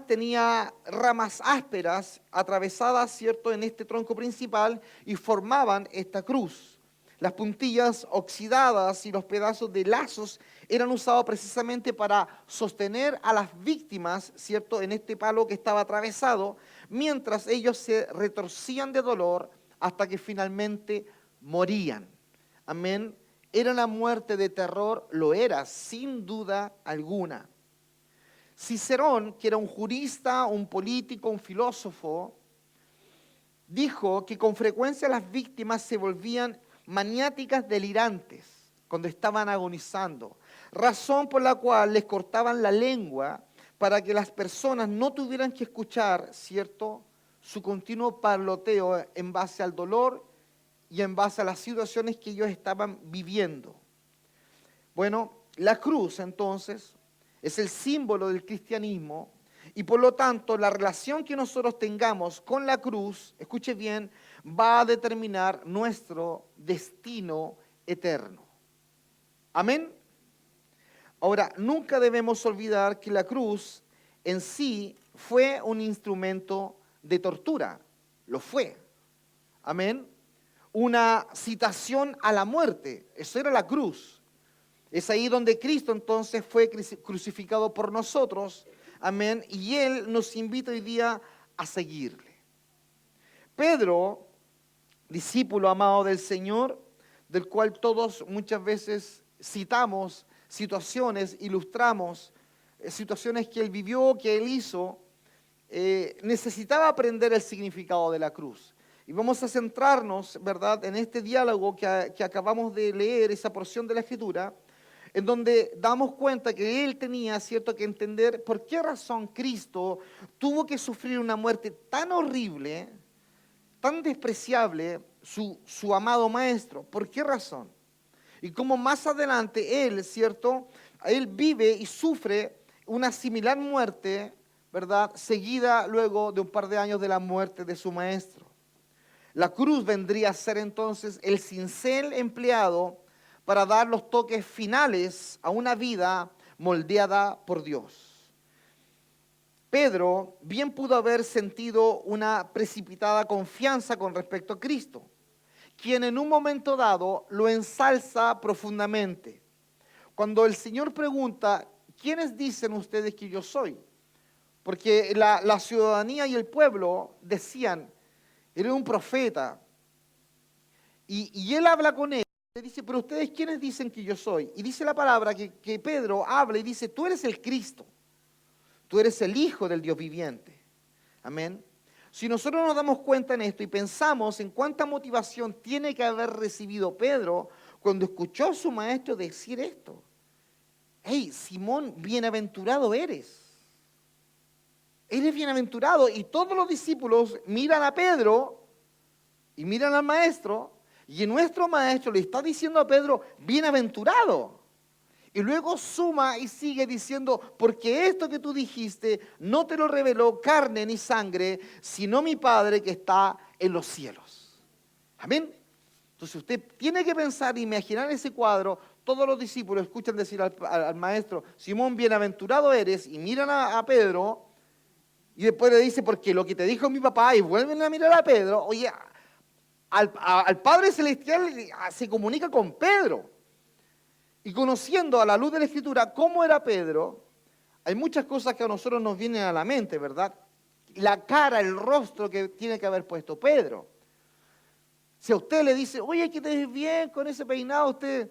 además tenía ramas ásperas atravesadas, ¿cierto?, en este tronco principal y formaban esta cruz. Las puntillas oxidadas y los pedazos de lazos eran usados precisamente para sostener a las víctimas, ¿cierto?, en este palo que estaba atravesado, mientras ellos se retorcían de dolor hasta que finalmente morían. Amén. ¿Era una muerte de terror? Lo era, sin duda alguna. Cicerón, que era un jurista, un político, un filósofo, dijo que con frecuencia las víctimas se volvían maniáticas delirantes cuando estaban agonizando, razón por la cual les cortaban la lengua para que las personas no tuvieran que escuchar, ¿cierto?, su continuo parloteo en base al dolor y en base a las situaciones que ellos estaban viviendo. Bueno, la cruz entonces es el símbolo del cristianismo y por lo tanto la relación que nosotros tengamos con la cruz, escuche bien, va a determinar nuestro destino eterno. Amén. Ahora, nunca debemos olvidar que la cruz en sí fue un instrumento de tortura, lo fue. Amén. Una citación a la muerte, eso era la cruz. Es ahí donde Cristo entonces fue crucificado por nosotros, amén, y Él nos invita hoy día a seguirle. Pedro, discípulo amado del Señor, del cual todos muchas veces citamos situaciones, ilustramos situaciones que Él vivió, que Él hizo, necesitaba aprender el significado de la cruz. Y vamos a centrarnos, ¿verdad?, en este diálogo que acabamos de leer, esa porción de la Escritura, en donde damos cuenta que él tenía, cierto, que entender por qué razón Cristo tuvo que sufrir una muerte tan horrible, tan despreciable, su amado Maestro. ¿Por qué razón? Y cómo más adelante él, cierto, él vive y sufre una similar muerte, ¿verdad?, seguida luego de un par de años de la muerte de su Maestro. La cruz vendría a ser entonces el cincel empleado para dar los toques finales a una vida moldeada por Dios. Pedro bien pudo haber sentido una precipitada confianza con respecto a Cristo, quien en un momento dado lo ensalza profundamente. Cuando el Señor pregunta, ¿quiénes dicen ustedes que yo soy? Porque la ciudadanía y el pueblo decían, eres un profeta. Y él habla con él. Le dice, pero ustedes, ¿quiénes dicen que yo soy? Y dice la palabra que Pedro habla y dice, tú eres el Cristo, tú eres el Hijo del Dios viviente. Amén. Si nosotros nos damos cuenta en esto y pensamos en cuánta motivación tiene que haber recibido Pedro cuando escuchó a su maestro decir esto. Hey, Simón, bienaventurado eres. Eres bienaventurado. Y todos los discípulos miran a Pedro y miran al maestro. Y nuestro maestro le está diciendo a Pedro, bienaventurado. Y luego suma y sigue diciendo, porque esto que tú dijiste no te lo reveló carne ni sangre, sino mi Padre que está en los cielos. Amén. Entonces usted tiene que pensar, imaginar ese cuadro. Todos los discípulos escuchan decir al maestro, Simón, bienaventurado eres, y miran a Pedro, y después le dice, porque lo que te dijo mi papá, y vuelven a mirar a Pedro. Oye, al Padre Celestial se comunica con Pedro. Y conociendo a la luz de la Escritura cómo era Pedro, hay muchas cosas que a nosotros nos vienen a la mente, ¿verdad? La cara, el rostro que tiene que haber puesto Pedro. Si a usted le dice, oye, que te ves bien con ese peinado, usted,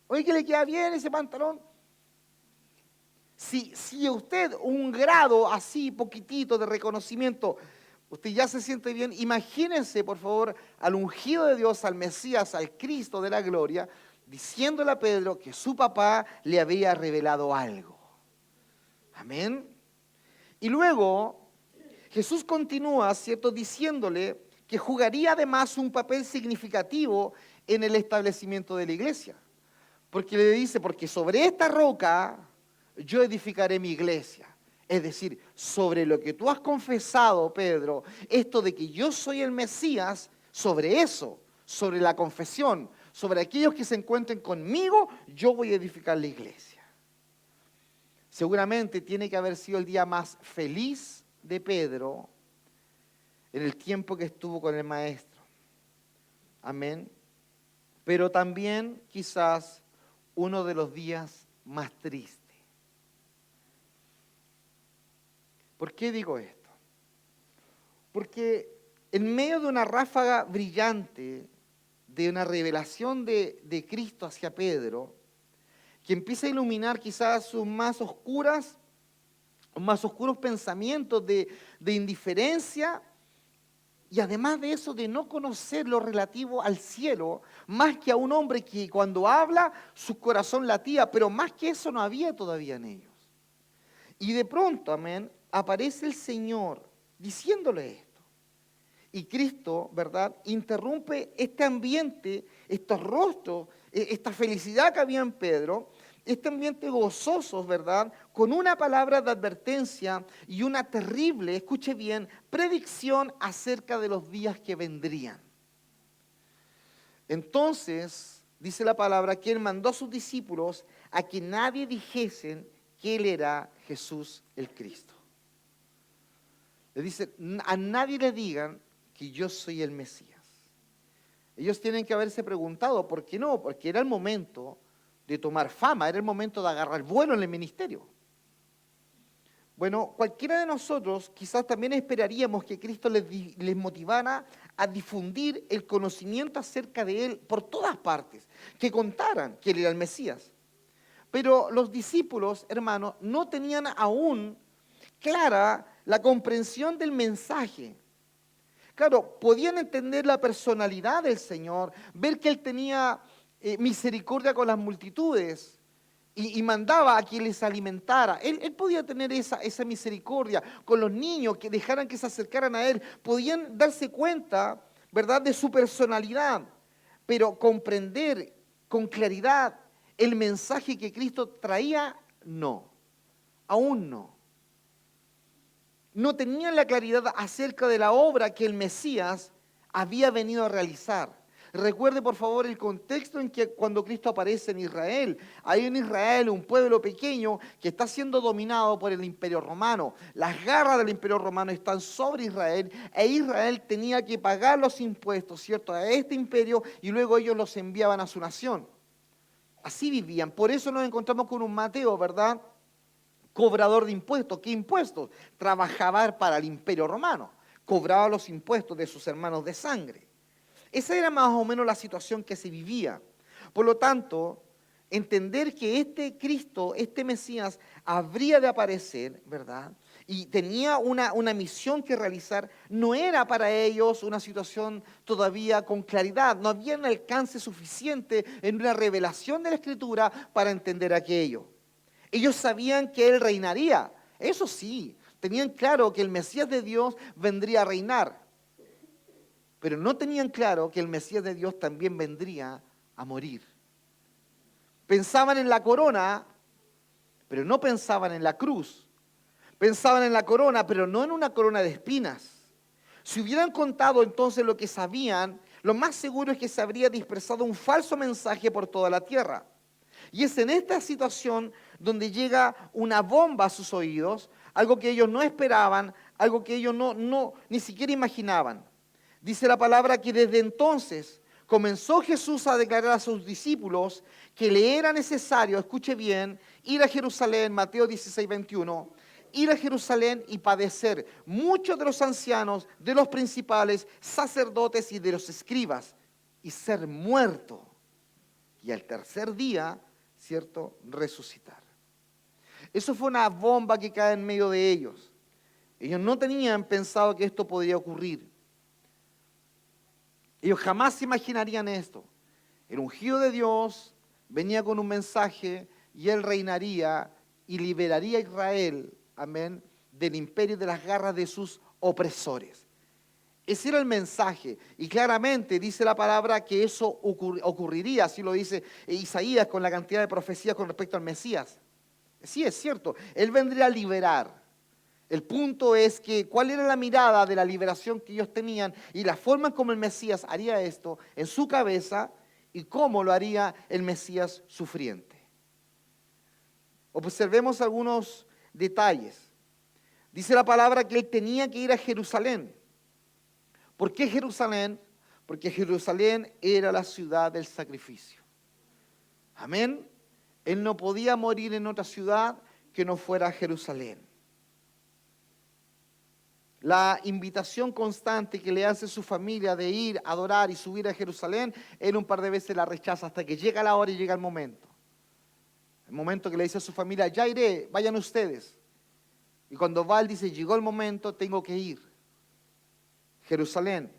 oye, que le queda bien ese pantalón. Si a usted un grado así, poquitito de reconocimiento, usted ya se siente bien, imagínense, por favor, al ungido de Dios, al Mesías, al Cristo de la gloria, diciéndole a Pedro que su papá le había revelado algo. Amén. Y luego Jesús continúa, ¿cierto?, diciéndole que jugaría además un papel significativo en el establecimiento de la iglesia. Porque le dice, porque sobre esta roca yo edificaré mi iglesia. Es decir, sobre lo que tú has confesado, Pedro, esto de que yo soy el Mesías, sobre eso, sobre la confesión, sobre aquellos que se encuentren conmigo, yo voy a edificar la iglesia. Seguramente tiene que haber sido el día más feliz de Pedro en el tiempo que estuvo con el Maestro. Amén. Pero también quizás uno de los días más tristes. ¿Por qué digo esto? Porque en medio de una ráfaga brillante, de una revelación de Cristo hacia Pedro, que empieza a iluminar quizás sus más oscuros pensamientos de indiferencia, y además de eso, de no conocer lo relativo al cielo, más que a un hombre que cuando habla, su corazón latía, pero más que eso no había todavía en ellos. Y de pronto, amén, aparece el Señor diciéndole esto. Y Cristo, ¿verdad?, interrumpe este ambiente, estos rostros, esta felicidad que había en Pedro, este ambiente gozoso, ¿verdad?, con una palabra de advertencia y una terrible, escuche bien, predicción acerca de los días que vendrían. Entonces, dice la palabra, que Él mandó a sus discípulos a que nadie dijesen que Él era Jesús el Cristo. Le dice, a nadie le digan que yo soy el Mesías. Ellos tienen que haberse preguntado, ¿por qué no? Porque era el momento de tomar fama, era el momento de agarrar vuelo en el ministerio. Bueno, cualquiera de nosotros quizás también esperaríamos que Cristo les motivara a difundir el conocimiento acerca de Él por todas partes, que contaran que Él era el Mesías. Pero los discípulos, hermanos, no tenían aún clara la comprensión del mensaje. Claro, podían entender la personalidad del Señor, ver que Él tenía misericordia con las multitudes y mandaba a quien les alimentara. Él podía tener esa misericordia con los niños, que dejaran que se acercaran a Él. Podían darse cuenta, ¿verdad?, de su personalidad, pero comprender con claridad el mensaje que Cristo traía, no, aún no. No tenían la claridad acerca de la obra que el Mesías había venido a realizar. Recuerde por favor el contexto en que cuando Cristo aparece en Israel. Hay en Israel un pueblo pequeño que está siendo dominado por el Imperio Romano. Las garras del Imperio Romano están sobre Israel e Israel tenía que pagar los impuestos, ¿cierto?, a este imperio, y luego ellos los enviaban a su nación. Así vivían. Por eso nos encontramos con un Mateo, ¿verdad?, cobrador de impuestos. ¿Qué impuestos? Trabajaba para el Imperio Romano, cobraba los impuestos de sus hermanos de sangre. Esa era más o menos la situación que se vivía. Por lo tanto, entender que este Cristo, este Mesías, habría de aparecer, ¿verdad?, y tenía una misión que realizar, no era para ellos una situación todavía con claridad. No había un alcance suficiente en una revelación de la Escritura para entender aquello. Ellos sabían que Él reinaría, eso sí, tenían claro que el Mesías de Dios vendría a reinar, pero no tenían claro que el Mesías de Dios también vendría a morir. Pensaban en la corona, pero no pensaban en la cruz. Pensaban en la corona, pero no en una corona de espinas. Si hubieran contado entonces lo que sabían, lo más seguro es que se habría dispersado un falso mensaje por toda la tierra. Y es en esta situación donde llega una bomba a sus oídos, algo que ellos no esperaban, algo que ellos ni siquiera imaginaban. Dice la palabra que desde entonces comenzó Jesús a declarar a sus discípulos que le era necesario, escuche bien, ir a Jerusalén, Mateo 16, 21, ir a Jerusalén y padecer muchos de los ancianos, de los principales, sacerdotes y de los escribas, y ser muerto, y al tercer día, ¿cierto?, resucitar. Eso fue una bomba que cae en medio de ellos. Ellos no tenían pensado que esto podría ocurrir. Ellos jamás se imaginarían esto. El ungido de Dios venía con un mensaje y Él reinaría y liberaría a Israel, amén, del imperio y de las garras de sus opresores. Ese era el mensaje, y claramente dice la palabra que eso ocurriría, así lo dice Isaías con la cantidad de profecías con respecto al Mesías. Sí, es cierto, Él vendría a liberar. El punto es que cuál era la mirada de la liberación que ellos tenían y la forma como el Mesías haría esto en su cabeza y cómo lo haría el Mesías sufriente. Observemos algunos detalles. Dice la palabra que él tenía que ir a Jerusalén. ¿Por qué Jerusalén? Porque Jerusalén era la ciudad del sacrificio. Amén. Él no podía morir en otra ciudad que no fuera Jerusalén. La invitación constante que le hace su familia de ir a adorar y subir a Jerusalén, él un par de veces la rechaza hasta que llega la hora y llega el momento. El momento que le dice a su familia, ya iré, vayan ustedes. Y cuando va, él dice, llegó el momento, tengo que ir. Jerusalén.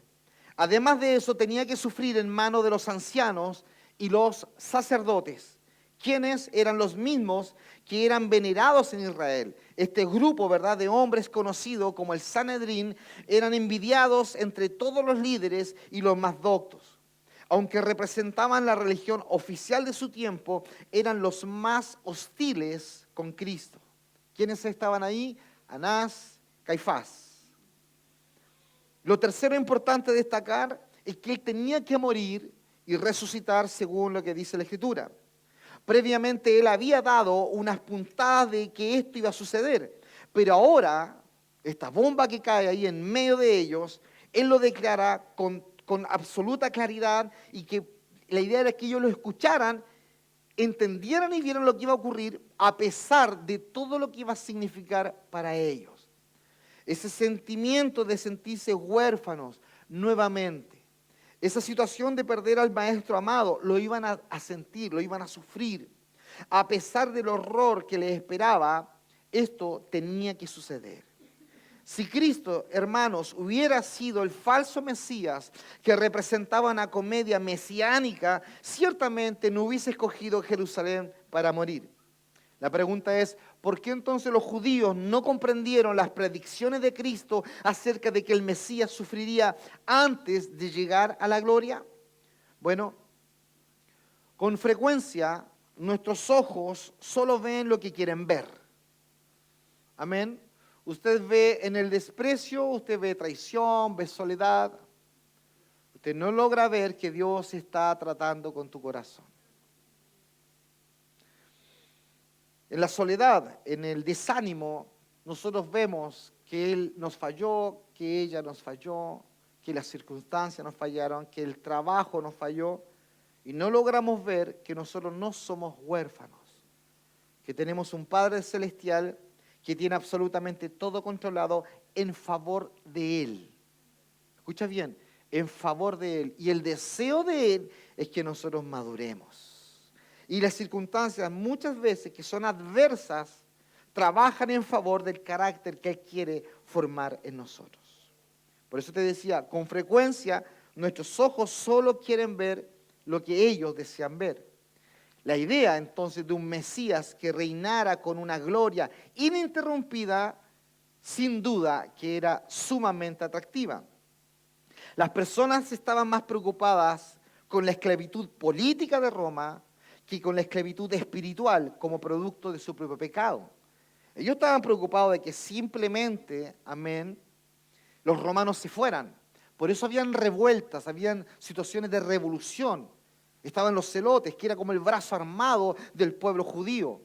Además de eso, tenía que sufrir en manos de los ancianos y los sacerdotes, quienes eran los mismos que eran venerados en Israel. Este grupo, ¿verdad?, de hombres conocido como el Sanedrín, eran envidiados entre todos los líderes y los más doctos. Aunque representaban la religión oficial de su tiempo, eran los más hostiles con Cristo. ¿Quiénes estaban ahí? Anás, Caifás. Lo tercero importante destacar es que él tenía que morir y resucitar según lo que dice la Escritura. Previamente él había dado unas puntadas de que esto iba a suceder, pero ahora, esta bomba que cae ahí en medio de ellos, él lo declara con absoluta claridad y que la idea era que ellos lo escucharan, entendieran y vieran lo que iba a ocurrir a pesar de todo lo que iba a significar para ellos. Ese sentimiento de sentirse huérfanos nuevamente. Esa situación de perder al maestro amado, lo iban a sentir, lo iban a sufrir. A pesar del horror que les esperaba, esto tenía que suceder. Si Cristo, hermanos, hubiera sido el falso Mesías que representaba una comedia mesiánica, ciertamente no hubiese escogido Jerusalén para morir. La pregunta es, ¿por qué entonces los judíos no comprendieron las predicciones de Cristo acerca de que el Mesías sufriría antes de llegar a la gloria? Bueno, con frecuencia nuestros ojos solo ven lo que quieren ver. Amén. Usted ve en el desprecio, usted ve traición, ve soledad. Usted no logra ver que Dios está tratando con tu corazón. En la soledad, en el desánimo, nosotros vemos que Él nos falló, que ella nos falló, que las circunstancias nos fallaron, que el trabajo nos falló, y no logramos ver que nosotros no somos huérfanos, que tenemos un Padre Celestial que tiene absolutamente todo controlado en favor de Él. Escucha bien, en favor de Él. Y el deseo de Él es que nosotros maduremos. Y las circunstancias muchas veces que son adversas trabajan en favor del carácter que Él quiere formar en nosotros. Por eso te decía, con frecuencia nuestros ojos solo quieren ver lo que ellos desean ver. La idea entonces de un Mesías que reinara con una gloria ininterrumpida, sin duda que era sumamente atractiva. Las personas estaban más preocupadas con la esclavitud política de Roma que con la esclavitud espiritual como producto de su propio pecado. Ellos estaban preocupados de que simplemente, amén, los romanos se fueran. Por eso habían revueltas, habían situaciones de revolución. Estaban los celotes, que era como el brazo armado del pueblo judío.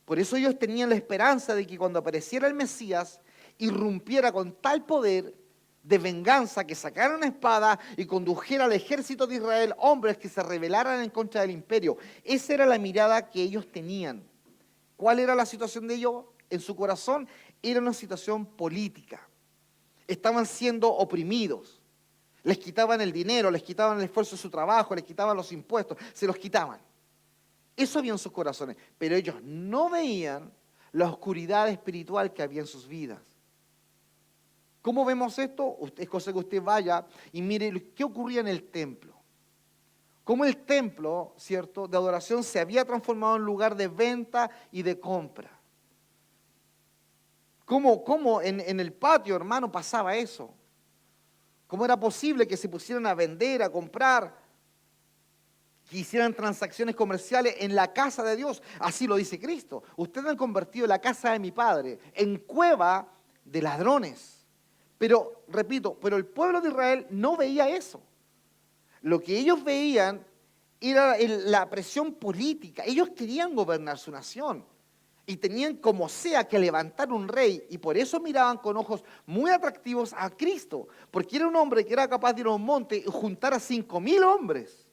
Por eso ellos tenían la esperanza de que cuando apareciera el Mesías, irrumpiera con tal poder de venganza que sacara una espada y condujera al ejército de Israel hombres que se rebelaran en contra del imperio. Esa era la mirada que ellos tenían. ¿Cuál era la situación de ellos? En su corazón era una situación política. Estaban siendo oprimidos. Les quitaban el dinero, les quitaban el esfuerzo de su trabajo, les quitaban los impuestos, se los quitaban. Eso había en sus corazones, pero ellos no veían la oscuridad espiritual que había en sus vidas. ¿Cómo vemos esto? Es cosa que usted vaya y mire qué ocurría en el templo. Cómo el templo, ¿cierto?, de adoración se había transformado en lugar de venta y de compra. ¿Cómo en el patio, hermano, pasaba eso? ¿Cómo era posible que se pusieran a vender, a comprar, que hicieran transacciones comerciales en la casa de Dios? Así lo dice Cristo. Ustedes han convertido la casa de mi Padre en cueva de ladrones. Pero, repito, pero el pueblo de Israel no veía eso. Lo que ellos veían era la presión política. Ellos querían gobernar su nación y tenían como sea que levantar un rey, y por eso miraban con ojos muy atractivos a Cristo, porque era un hombre que era capaz de ir a un monte y juntar a 5.000 hombres.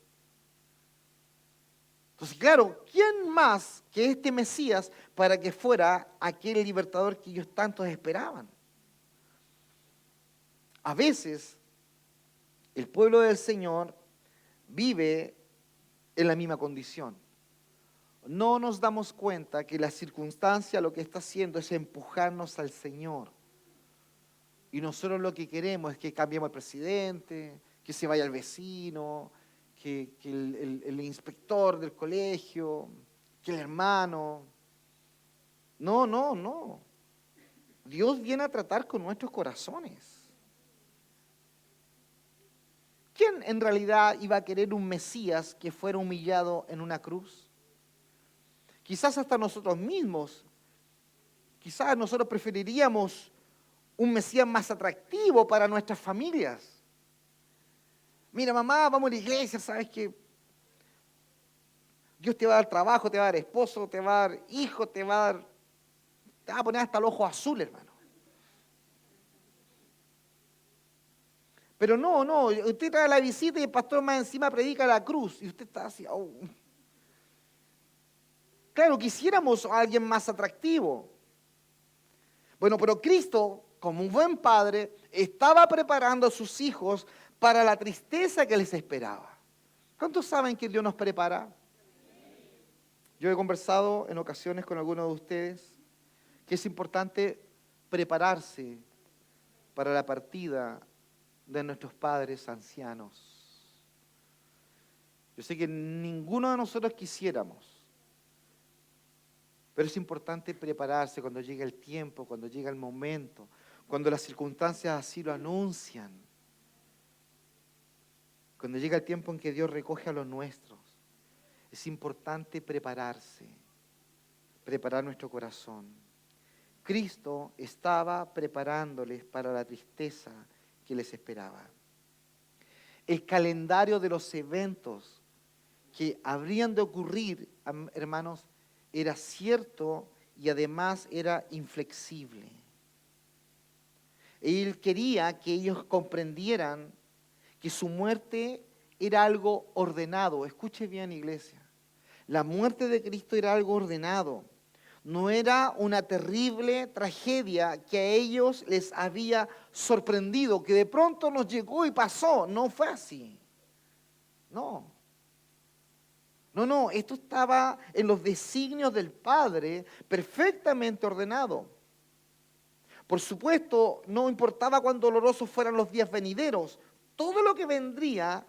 Entonces, claro, ¿quién más que este Mesías para que fuera aquel libertador que ellos tantos esperaban? A veces, el pueblo del Señor vive en la misma condición. No nos damos cuenta que la circunstancia lo que está haciendo es empujarnos al Señor. Y nosotros lo que queremos es que cambiemos al presidente, que se vaya el vecino, que el inspector del colegio, que el hermano. No, no, no. Dios viene a tratar con nuestros corazones. ¿Quién en realidad iba a querer un Mesías que fuera humillado en una cruz? Quizás hasta nosotros mismos. Quizás nosotros preferiríamos un Mesías más atractivo para nuestras familias. Mira, mamá, vamos a la iglesia, ¿sabes qué? Dios te va a dar trabajo, te va a dar esposo, te va a dar hijo, te va a poner hasta el ojo azul, hermano. Pero no, usted trae la visita y el pastor más encima predica la cruz y usted está así, oh. Claro, quisiéramos a alguien más atractivo. Bueno, pero Cristo, como un buen padre, estaba preparando a sus hijos para la tristeza que les esperaba. ¿Cuántos saben que Dios nos prepara? Yo he conversado en ocasiones con algunos de ustedes que es importante prepararse para la partida de nuestros padres ancianos. Yo sé que ninguno de nosotros quisiéramos, pero es importante prepararse cuando llegue el tiempo, cuando llegue el momento, cuando las circunstancias así lo anuncian, cuando llega el tiempo en que Dios recoge a los nuestros. Es importante prepararse, preparar nuestro corazón. Cristo estaba preparándoles para la tristeza que les esperaba. El calendario de los eventos que habrían de ocurrir, hermanos, era cierto y además era inflexible. Él quería que ellos comprendieran que su muerte era algo ordenado. Escuche bien, iglesia. La muerte de Cristo era algo ordenado. No era una terrible tragedia que a ellos les había sorprendido, que de pronto nos llegó y pasó. No fue así. No. No, esto estaba en los designios del Padre, perfectamente ordenado. Por supuesto, no importaba cuán dolorosos fueran los días venideros, todo lo que vendría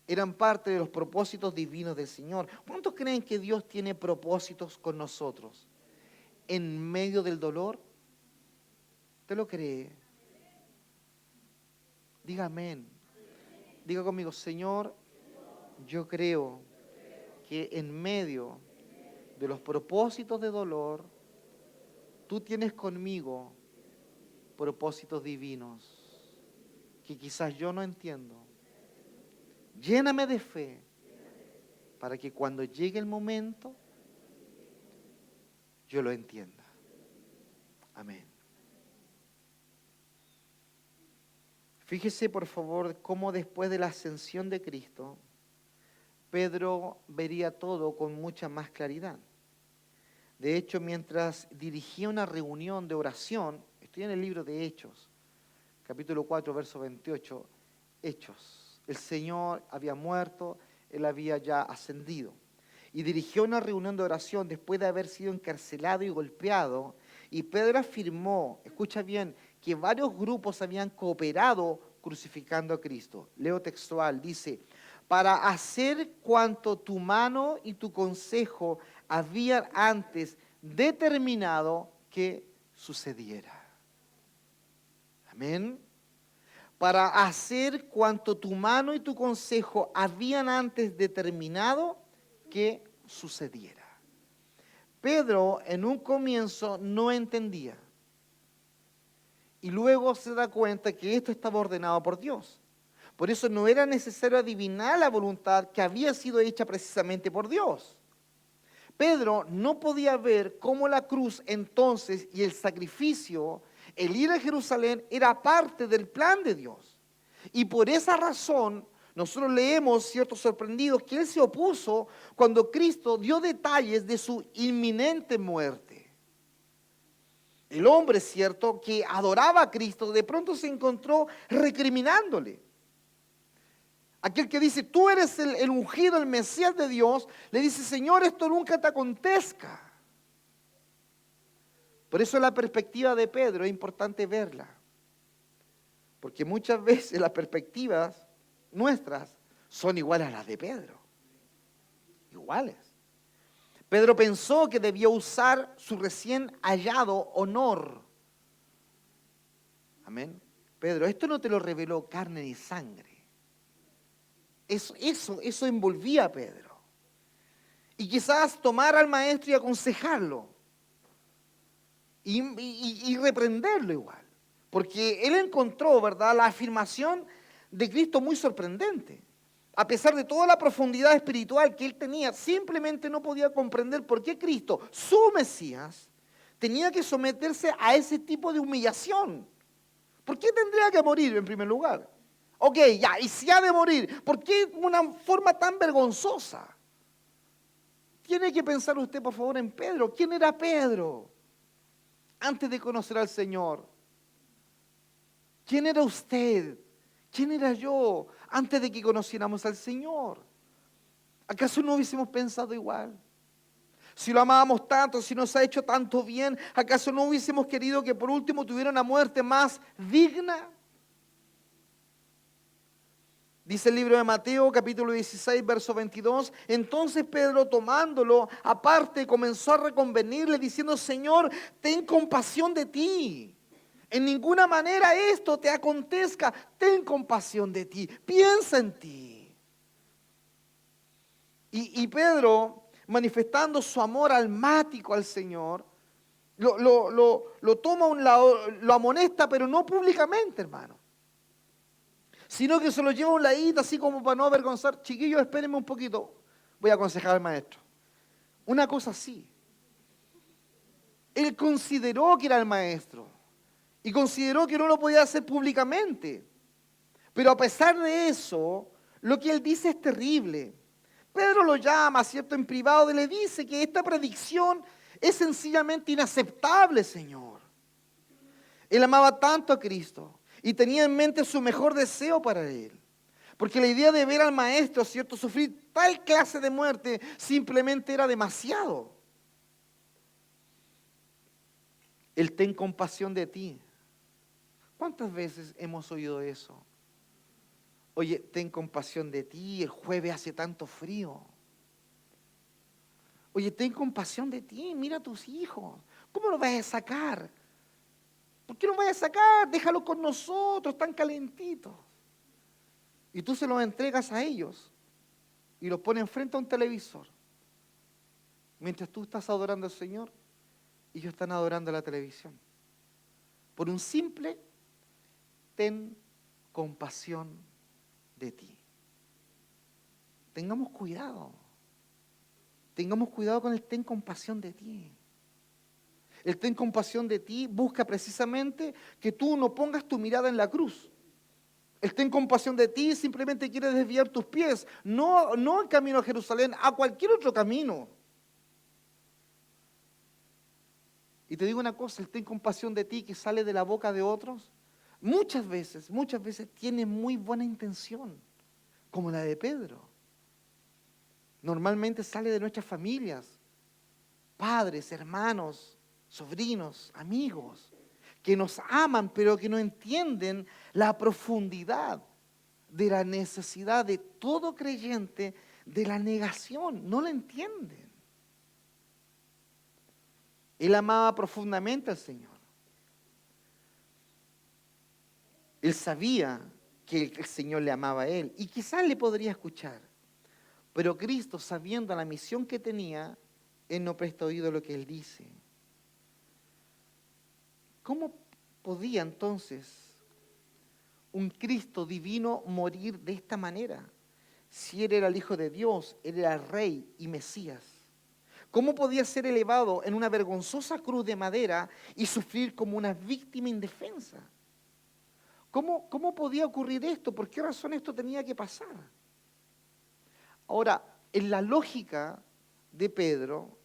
eran parte de los propósitos divinos del Señor. ¿Cuántos creen que Dios tiene propósitos con nosotros? En medio del dolor, ¿usted lo cree? Diga amén. Diga conmigo, Señor, yo creo que en medio de los propósitos de dolor, tú tienes conmigo propósitos divinos que quizás yo no entiendo. Lléname de fe para que cuando llegue el momento yo lo entienda. Amén. Fíjese por favor cómo después de la ascensión de Cristo, Pedro vería todo con mucha más claridad. De hecho, mientras dirigía una reunión de oración, estoy en el libro de Hechos, capítulo 4, verso 28, Hechos. El Señor había muerto, Él había ya ascendido. Y dirigió una reunión de oración después de haber sido encarcelado y golpeado. Y Pedro afirmó, escucha bien, que varios grupos habían cooperado crucificando a Cristo. Leo textual, dice, para hacer cuanto tu mano y tu consejo habían antes determinado que sucediera. Amén. Para hacer cuanto tu mano y tu consejo habían antes determinado que sucediera. Pedro en un comienzo no entendía y luego se da cuenta que esto estaba ordenado por Dios. Por eso no era necesario adivinar la voluntad que había sido hecha precisamente por Dios. Pedro no podía ver cómo la cruz entonces y el sacrificio, el ir a Jerusalén, era parte del plan de Dios. Y por esa razón nosotros leemos, ciertos sorprendidos, que él se opuso cuando Cristo dio detalles de su inminente muerte. El hombre, cierto, que adoraba a Cristo, de pronto se encontró recriminándole. Aquel que dice, tú eres el ungido, el Mesías de Dios, le dice, Señor, esto nunca te acontezca. Por eso la perspectiva de Pedro es importante verla. Porque muchas veces las perspectivas nuestras son iguales a las de Pedro. Iguales. Pedro pensó que debía usar su recién hallado honor. Amén. Pedro, esto no te lo reveló carne ni sangre. Eso envolvía a Pedro. Y quizás tomar al maestro y aconsejarlo. Y reprenderlo igual. Porque él encontró, ¿verdad?, la afirmación de Cristo muy sorprendente. A pesar de toda la profundidad espiritual que él tenía, simplemente no podía comprender por qué Cristo, su Mesías, tenía que someterse a ese tipo de humillación. ¿Por qué tendría que morir en primer lugar? Ok, ya, y si ha de morir, ¿por qué una forma tan vergonzosa? Tiene que pensar usted, por favor, en Pedro. ¿Quién era Pedro antes de conocer al Señor? ¿Quién era usted? ¿Quién era yo antes de que conociéramos al Señor? ¿Acaso no hubiésemos pensado igual? Si lo amábamos tanto, si nos ha hecho tanto bien, ¿acaso no hubiésemos querido que por último tuviera una muerte más digna? Dice el libro de Mateo, capítulo 16, verso 22. Entonces Pedro, tomándolo aparte, comenzó a reconvenirle diciendo, Señor, ten compasión de ti. En ninguna manera esto te acontezca. Ten compasión de ti. Piensa en ti. Y Pedro, manifestando su amor almático al Señor, lo toma a un lado, lo amonesta, pero no públicamente, hermano. Sino que se lo lleva a un ladito, así como para no avergonzar. Chiquillos, espérenme un poquito. Voy a aconsejar al maestro. Una cosa así. Él consideró que era el maestro. Y consideró que no lo podía hacer públicamente. Pero a pesar de eso, lo que él dice es terrible. Pedro lo llama, ¿cierto?, en privado, y le dice que esta predicción es sencillamente inaceptable, Señor. Él amaba tanto a Cristo y tenía en mente su mejor deseo para él. Porque la idea de ver al maestro, ¿cierto?, sufrir tal clase de muerte simplemente era demasiado. Él ten compasión de ti. ¿Cuántas veces hemos oído eso? Oye, ten compasión de ti, el jueves hace tanto frío. Oye, ten compasión de ti, mira a tus hijos. ¿Cómo los vas a sacar? ¿Por qué no vas a sacar? Déjalo con nosotros, están calentitos. Y tú se los entregas a ellos y los pones enfrente a un televisor. Mientras tú estás adorando al Señor, ellos están adorando la televisión. Por un simple, ten compasión de ti. Tengamos cuidado. Tengamos cuidado con el ten compasión de ti. El ten compasión de ti busca precisamente que tú no pongas tu mirada en la cruz. El ten compasión de ti simplemente quiere desviar tus pies, no en camino a Jerusalén, a cualquier otro camino. Y te digo una cosa, el ten compasión de ti que sale de la boca de otros, muchas veces tiene muy buena intención, como la de Pedro. Normalmente sale de nuestras familias, padres, hermanos, sobrinos, amigos, que nos aman, pero que no entienden la profundidad de la necesidad de todo creyente de la negación. No la entienden. Él amaba profundamente al Señor. Él sabía que el Señor le amaba a él y quizás le podría escuchar. Pero Cristo, sabiendo la misión que tenía, él no presta oído a lo que él dice. ¿Cómo podía entonces un Cristo divino morir de esta manera? Si Él era el Hijo de Dios, Él era el Rey y Mesías. ¿Cómo podía ser elevado en una vergonzosa cruz de madera y sufrir como una víctima indefensa? ¿Cómo podía ocurrir esto? ¿Por qué razón esto tenía que pasar? Ahora, en la lógica de Pedro,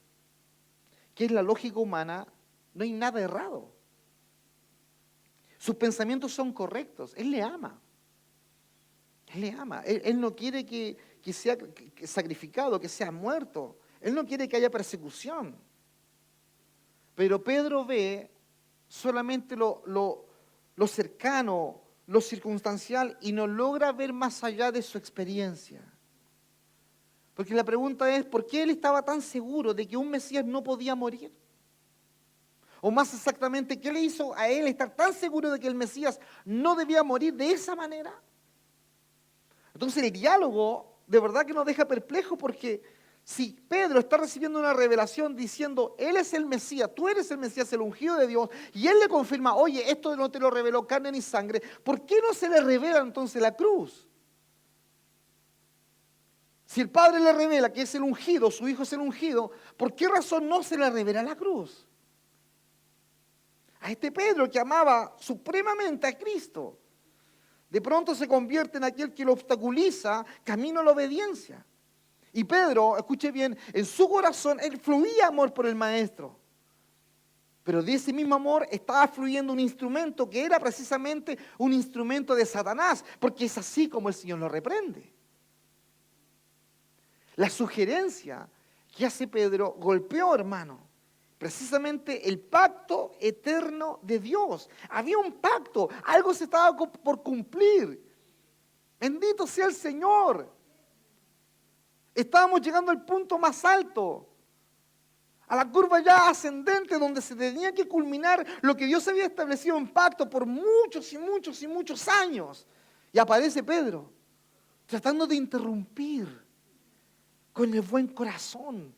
que es la lógica humana, no hay nada errado. Sus pensamientos son correctos. Él le ama. Él le ama. Él no quiere que sea sacrificado, que sea muerto. Él no quiere que haya persecución. Pero Pedro ve solamente lo cercano, lo circunstancial, y no logra ver más allá de su experiencia. Porque la pregunta es, ¿por qué él estaba tan seguro de que un Mesías no podía morir? O más exactamente, ¿qué le hizo a él estar tan seguro de que el Mesías no debía morir de esa manera? Entonces el diálogo de verdad que nos deja perplejos, porque si Pedro está recibiendo una revelación diciendo, Él es el Mesías, tú eres el Mesías, el ungido de Dios, y Él le confirma, oye, esto no te lo reveló carne ni sangre, ¿por qué no se le revela entonces la cruz? Si el Padre le revela que es el ungido, su Hijo es el ungido, ¿por qué razón no se le revela la cruz? A este Pedro que amaba supremamente a Cristo, de pronto se convierte en aquel que lo obstaculiza camino a la obediencia. Y Pedro, escuche bien, en su corazón él fluía amor por el Maestro. Pero de ese mismo amor estaba fluyendo un instrumento que era precisamente un instrumento de Satanás, porque es así como el Señor lo reprende. La sugerencia que hace Pedro golpeó, hermano, precisamente el pacto eterno de Dios. Había un pacto, algo se estaba por cumplir. Bendito sea el Señor. Estábamos llegando al punto más alto, a la curva ya ascendente, donde se tenía que culminar lo que Dios había establecido en pacto por muchos y muchos y muchos años. Y aparece Pedro, tratando de interrumpir con el buen corazón.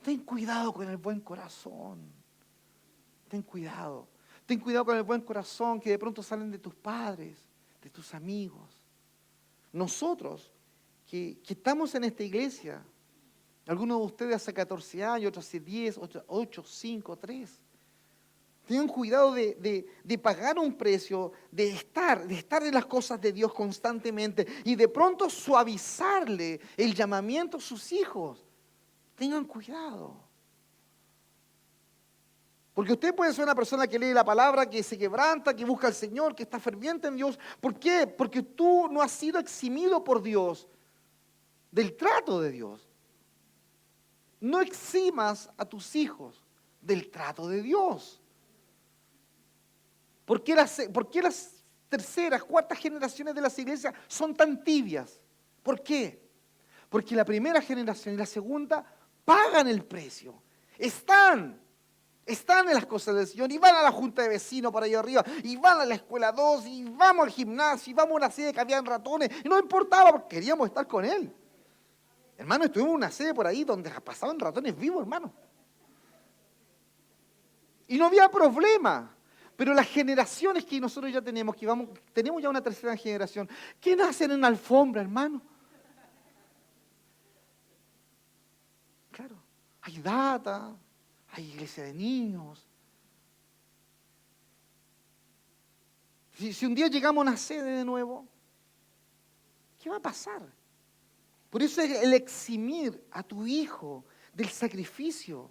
Ten cuidado con el buen corazón. Ten cuidado. Ten cuidado con el buen corazón que de pronto salen de tus padres, de tus amigos. Nosotros que estamos en esta iglesia, algunos de ustedes hace 14 años, otros hace 10, 8, 5, 3. Tengan cuidado de pagar un precio, de estar en las cosas de Dios constantemente y de pronto suavizarle el llamamiento a sus hijos. Tengan cuidado. Porque usted puede ser una persona que lee la palabra, que se quebranta, que busca al Señor, que está ferviente en Dios. ¿Por qué? Porque tú no has sido eximido por Dios del trato de Dios. No eximas a tus hijos del trato de Dios. ¿Por qué las terceras, cuartas generaciones de las iglesias son tan tibias? ¿Por qué? Porque la primera generación y la segunda pagan el precio. Están en las cosas del Señor y van a la junta de vecinos para allá arriba y van a la escuela 2 y vamos al gimnasio y vamos a una sede que habían ratones y no importaba porque queríamos estar con Él. Hermano, estuvimos en una sede por ahí donde pasaban ratones vivos, hermano. Y no había problema. Pero las generaciones que nosotros ya tenemos, tenemos ya una tercera generación, ¿qué nacen en alfombra, hermano? Claro, hay data, hay iglesia de niños. Si un día llegamos a una sede de nuevo, ¿qué va a pasar? Por eso es el eximir a tu hijo del sacrificio.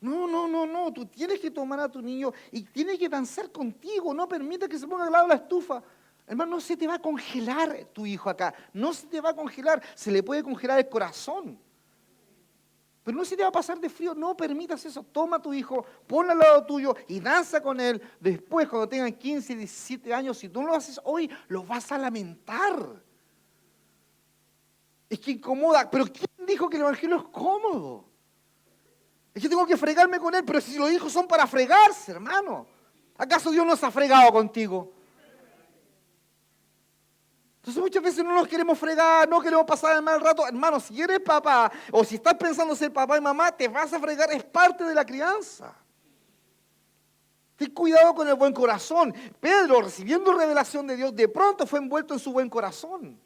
No, tú tienes que tomar a tu niño y tienes que danzar contigo, no permita que se ponga al lado de la estufa. Hermano, no se te va a congelar tu hijo acá, no se te va a congelar, se le puede congelar el corazón. Pero no se te va a pasar de frío, no permitas eso. Toma a tu hijo, ponlo al lado tuyo y danza con él. Después, cuando tengan 15, 17 años, si tú no lo haces hoy, lo vas a lamentar. Es que incomoda, pero ¿quién dijo que el evangelio es cómodo? Es que tengo que fregarme con él, pero si los hijos son para fregarse, hermano. ¿Acaso Dios no se ha fregado contigo? Entonces muchas veces no nos queremos fregar, no queremos pasar el mal rato. Hermano, si eres papá o si estás pensando ser papá y mamá, te vas a fregar, es parte de la crianza. Ten cuidado con el buen corazón. Pedro, recibiendo revelación de Dios, de pronto fue envuelto en su buen corazón.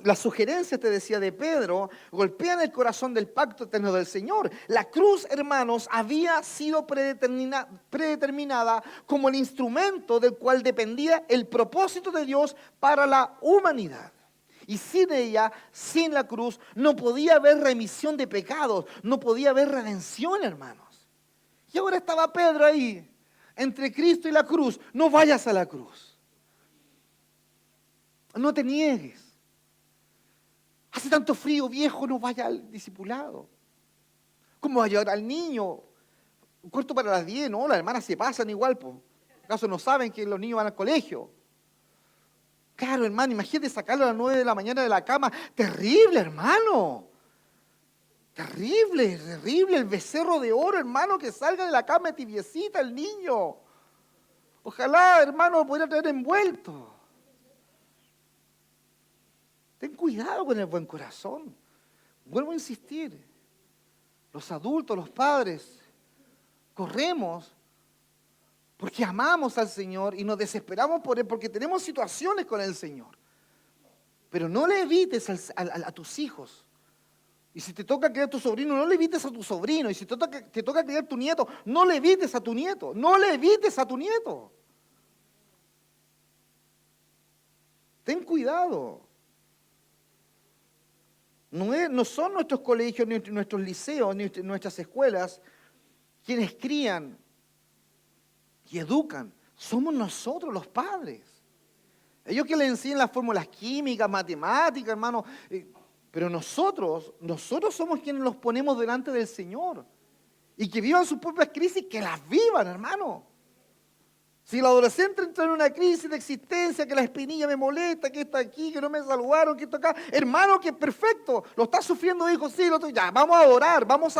Las sugerencias, te decía, de Pedro golpean el corazón del pacto eterno del Señor. La cruz, hermanos, había sido predeterminada como el instrumento del cual dependía el propósito de Dios para la humanidad. Y sin ella, sin la cruz, no podía haber remisión de pecados, no podía haber redención, hermanos. Y ahora estaba Pedro ahí, entre Cristo y la cruz. No vayas a la cruz. No te niegues. Hace tanto frío, viejo, no vaya al discipulado. ¿Cómo va a llevar al niño? Un cuarto para las 10, no, las hermanas se pasan igual, pues. ¿Acaso no saben que los niños van al colegio? Claro, hermano, imagínate sacarlo a las 9 de la mañana de la cama. Terrible, hermano. Terrible, terrible. El becerro de oro, hermano, que salga de la cama tibiecita el niño. Ojalá, hermano, lo pudiera traer envuelto. Ten cuidado con el buen corazón. Vuelvo a insistir. Los adultos, los padres, corremos porque amamos al Señor y nos desesperamos por Él, porque tenemos situaciones con el Señor. Pero no le evites a tus hijos. Y si te toca criar a tu sobrino, no le evites a tu sobrino. Y si te toca criar a tu nieto, no le evites a tu nieto. No le evites a tu nieto. Ten cuidado. No son nuestros colegios, ni nuestros liceos, ni nuestras escuelas quienes crían y educan. Somos nosotros los padres. Ellos que le enseñan las fórmulas químicas, matemáticas, hermano. Pero nosotros somos quienes los ponemos delante del Señor. Y que vivan sus propias crisis, que las vivan, hermano. Si el adolescente entra en una crisis de existencia, que la espinilla me molesta, que está aquí, que no me saludaron, que está acá, hermano, que perfecto, lo está sufriendo, hijo, sí, ya, vamos a adorar, vamos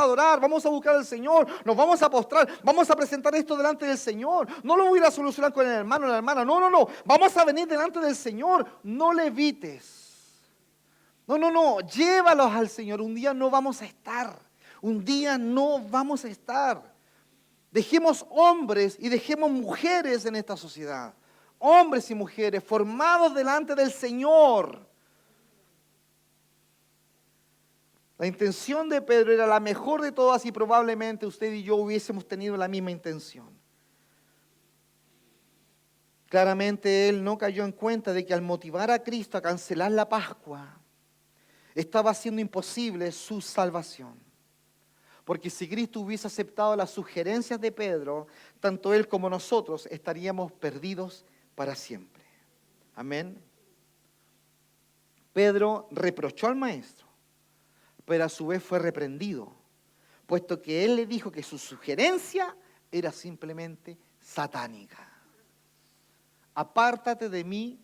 a buscar al Señor, nos vamos a postrar, vamos a presentar esto delante del Señor. No lo voy a ir a solucionar con el hermano o la hermana, no, vamos a venir delante del Señor, no le evites. No, llévalos al Señor, un día no vamos a estar, Dejemos hombres y dejemos mujeres en esta sociedad. Hombres y mujeres formados delante del Señor. La intención de Pedro era la mejor de todas y probablemente usted y yo hubiésemos tenido la misma intención. Claramente él no cayó en cuenta de que al motivar a Cristo a cancelar la Pascua, estaba haciendo imposible su salvación. Porque si Cristo hubiese aceptado las sugerencias de Pedro, tanto él como nosotros estaríamos perdidos para siempre. Amén. Pedro reprochó al maestro, pero a su vez fue reprendido, puesto que él le dijo que su sugerencia era simplemente satánica. Apártate de mí,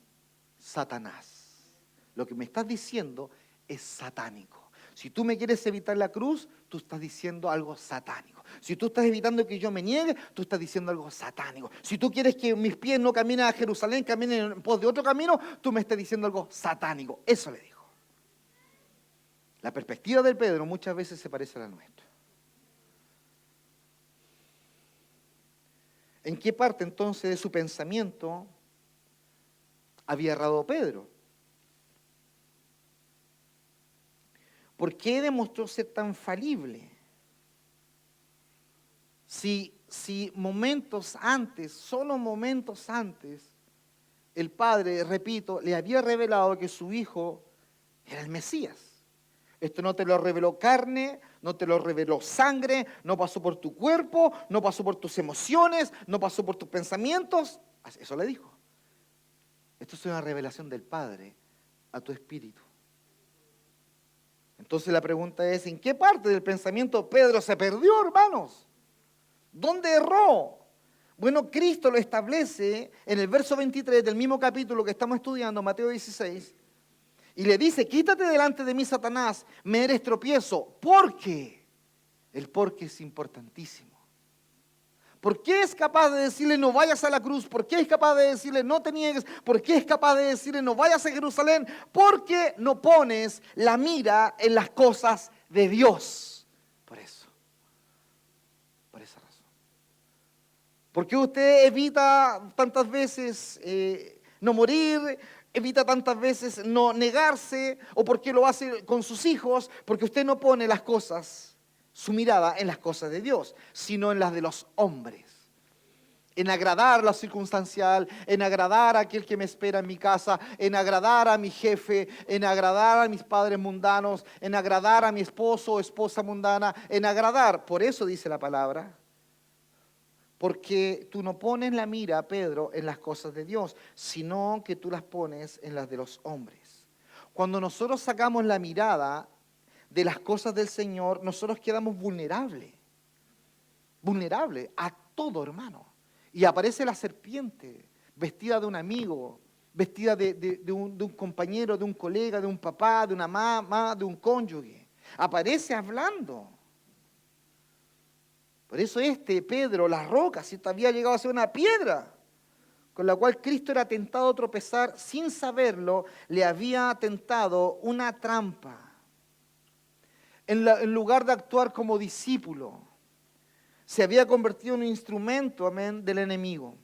Satanás. Lo que me estás diciendo es satánico. Si tú me quieres evitar la cruz, tú estás diciendo algo satánico. Si tú estás evitando que yo me niegue, tú estás diciendo algo satánico. Si tú quieres que mis pies no caminen a Jerusalén, caminen en pos de otro camino, tú me estás diciendo algo satánico. Eso le dijo. La perspectiva del Pedro muchas veces se parece a la nuestra. ¿En qué parte entonces de su pensamiento había errado Pedro? ¿Por qué demostró ser tan falible? Si momentos antes, solo momentos antes, el Padre, repito, le había revelado que su Hijo era el Mesías. Esto no te lo reveló carne, no te lo reveló sangre, no pasó por tu cuerpo, no pasó por tus emociones, no pasó por tus pensamientos. Eso le dijo. Esto es una revelación del Padre a tu espíritu. Entonces la pregunta es, ¿en qué parte del pensamiento Pedro se perdió, hermanos? ¿Dónde erró? Bueno, Cristo lo establece en el verso 23 del mismo capítulo que estamos estudiando, Mateo 16, y le dice, quítate delante de mí, Satanás, me eres tropiezo. ¿Por qué? El porque es importantísimo. ¿Por qué es capaz de decirle no vayas a la cruz? ¿Por qué es capaz de decirle no te niegues? ¿Por qué es capaz de decirle no vayas a Jerusalén? Porque no pones la mira en las cosas de Dios. Por eso. ¿Por qué usted evita tantas veces no morir? ¿Evita tantas veces no negarse? ¿O por qué lo hace con sus hijos? Porque usted no pone las cosas, su mirada en las cosas de Dios, sino en las de los hombres. En agradar lo circunstancial, en agradar a aquel que me espera en mi casa, en agradar a mi jefe, en agradar a mis padres mundanos, en agradar a mi esposo o esposa mundana, en agradar. Por eso dice la palabra. Porque tú no pones la mira, Pedro, en las cosas de Dios, sino que tú las pones en las de los hombres. Cuando nosotros sacamos la mirada de las cosas del Señor, nosotros quedamos vulnerables a todo, hermano. Y aparece la serpiente, vestida de un amigo, vestida de un compañero, de un colega, de un papá, de una mamá, de un cónyuge. Aparece hablando. Por eso Pedro, la roca, ¿cierto?, había llegado a ser una piedra, con la cual Cristo era tentado a tropezar, sin saberlo, le había tentado una trampa. En lugar de actuar como discípulo, se había convertido en un instrumento, amén, del enemigo.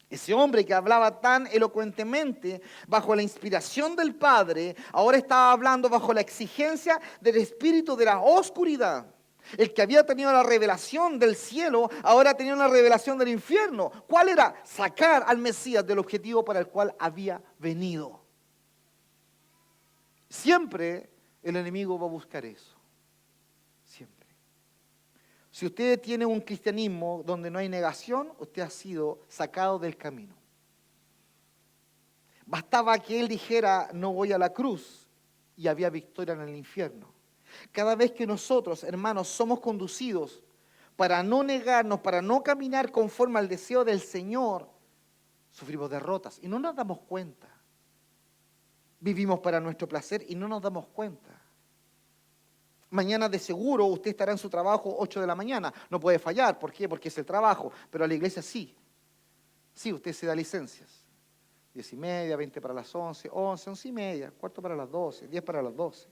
Ese hombre que hablaba tan elocuentemente bajo la inspiración del Padre, ahora estaba hablando bajo la exigencia del espíritu de la oscuridad. El que había tenido la revelación del cielo, ahora tenía una revelación del infierno. ¿Cuál era? Sacar al Mesías del objetivo para el cual había venido. Siempre el enemigo va a buscar eso. Siempre. Si usted tiene un cristianismo donde no hay negación, usted ha sido sacado del camino. Bastaba que él dijera, no voy a la cruz, y había victoria en el infierno. Cada vez que nosotros, hermanos, somos conducidos para no negarnos, para no caminar conforme al deseo del Señor, sufrimos derrotas y no nos damos cuenta. Vivimos para nuestro placer y no nos damos cuenta. Mañana de seguro usted estará en su trabajo 8 de la mañana. No puede fallar. ¿Por qué? Porque es el trabajo. Pero a la iglesia sí. Sí, usted se da licencias. 10:30, 20 para las 11, 11:30, cuarto para las 12, 10 para las 12.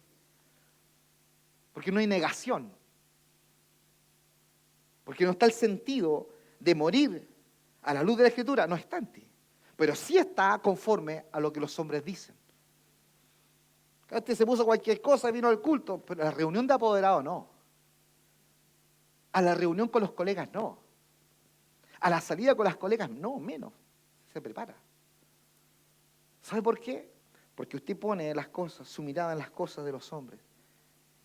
Porque no hay negación. Porque no está el sentido de morir a la luz de la Escritura. No está en ti. Pero sí está conforme a lo que los hombres dicen. Este se puso cualquier cosa y vino al culto. Pero a la reunión de apoderados no. A la reunión con los colegas no. A la salida con las colegas no, menos. Se prepara. ¿Sabe por qué? Porque usted pone las cosas, su mirada en las cosas de los hombres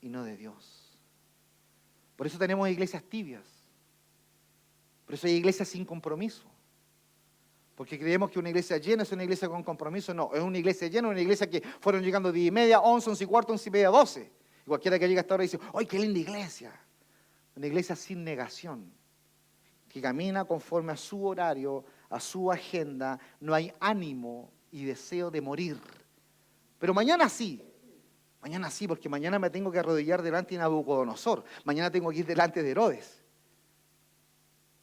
y no de Dios. Por eso tenemos iglesias tibias. Por eso hay iglesias sin compromiso. Porque creemos que una iglesia llena es una iglesia con compromiso. No, es una iglesia llena, una iglesia que fueron llegando 10:30, 11, 11:15, 11:30, 12. Y cualquiera que llega hasta ahora dice, ¡ay, qué linda iglesia! Una iglesia sin negación, que camina conforme a su horario, a su agenda. No hay ánimo y deseo de morir. Pero mañana sí, porque mañana me tengo que arrodillar delante de Nabucodonosor. Mañana tengo que ir delante de Herodes.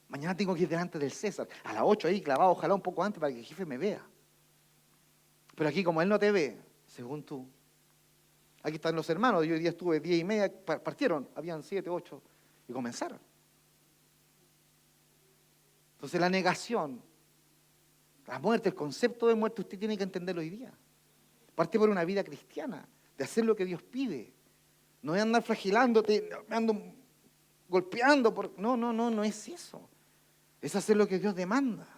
Mañana tengo que ir delante del César. A las 8 ahí clavado, ojalá un poco antes para que el jefe me vea. Pero aquí como él no te ve, según tú. Aquí están los hermanos, yo hoy día estuve 10:30, partieron, habían 7, 8 y comenzaron. Entonces la negación, la muerte, el concepto de muerte, usted tiene que entenderlo hoy día. Parte por una vida cristiana, de hacer lo que Dios pide. No de andar flagilándote, me ando golpeando. No es eso. Es hacer lo que Dios demanda.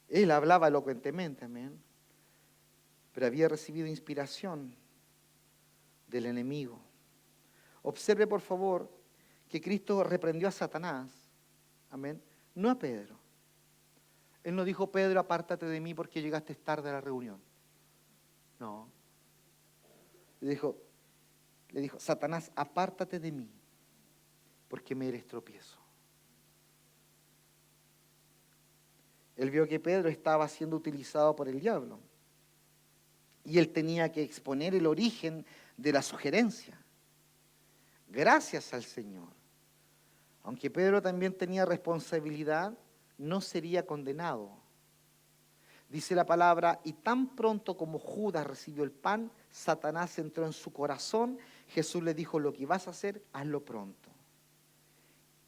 Él hablaba elocuentemente, amén, pero había recibido inspiración del enemigo. Observe, por favor, que Cristo reprendió a Satanás, amén, no a Pedro. Él no dijo, Pedro, apártate de mí porque llegaste tarde a la reunión. No. Le dijo, Satanás, apártate de mí porque me eres tropiezo. Él vio que Pedro estaba siendo utilizado por el diablo y él tenía que exponer el origen de la sugerencia. Gracias al Señor, aunque Pedro también tenía responsabilidad, no sería condenado. Dice la palabra, y tan pronto como Judas recibió el pan, Satanás entró en su corazón. Jesús le dijo, lo que vas a hacer, hazlo pronto.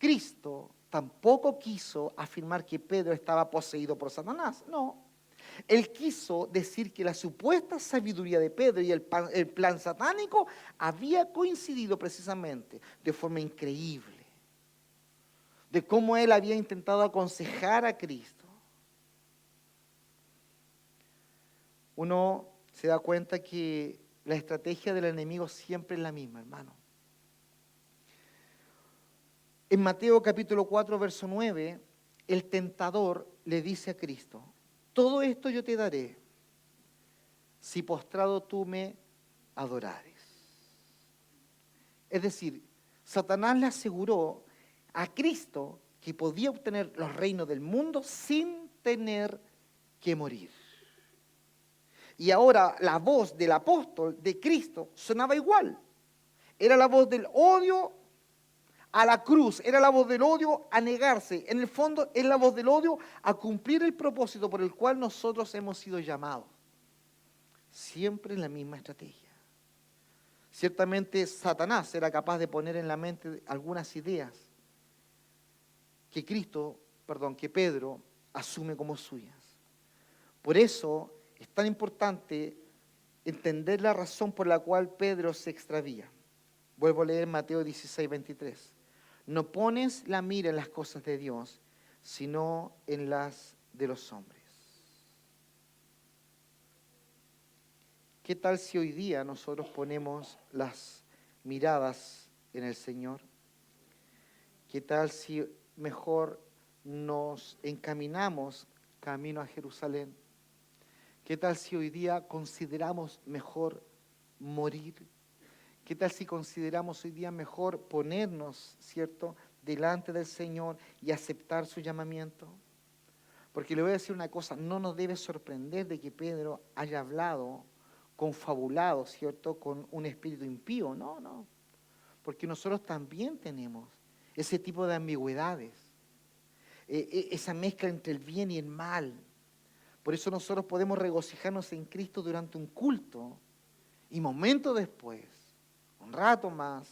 Cristo tampoco quiso afirmar que Pedro estaba poseído por Satanás, no. Él quiso decir que la supuesta sabiduría de Pedro y el plan satánico había coincidido precisamente de forma increíble, de cómo él había intentado aconsejar a Cristo. Uno se da cuenta que la estrategia del enemigo siempre es la misma, hermano. En Mateo capítulo 4, verso 9, el tentador le dice a Cristo: todo esto yo te daré si postrado tú me adorares. Es decir, Satanás le aseguró a Cristo que podía obtener los reinos del mundo sin tener que morir. Y ahora la voz del apóstol de Cristo sonaba igual. Era la voz del odio a la cruz, era la voz del odio a negarse. En el fondo es la voz del odio a cumplir el propósito por el cual nosotros hemos sido llamados. Siempre la misma estrategia. Ciertamente Satanás era capaz de poner en la mente algunas ideas que que Pedro asume como suyas. Por eso es tan importante entender la razón por la cual Pedro se extravía. Vuelvo a leer Mateo 16, 23. No pones la mira en las cosas de Dios, sino en las de los hombres. ¿Qué tal si hoy día nosotros ponemos las miradas en el Señor? ¿Qué tal si mejor nos encaminamos camino a Jerusalén? ¿Qué tal si hoy día consideramos mejor morir? ¿Qué tal si consideramos hoy día mejor ponernos, ¿cierto?, delante del Señor y aceptar su llamamiento? Porque le voy a decir una cosa, no nos debe sorprender de que Pedro haya hablado confabulado, ¿cierto?, con un espíritu impío. No. Porque nosotros también tenemos ese tipo de ambigüedades, esa mezcla entre el bien y el mal. Por eso nosotros podemos regocijarnos en Cristo durante un culto y momentos después, un rato más,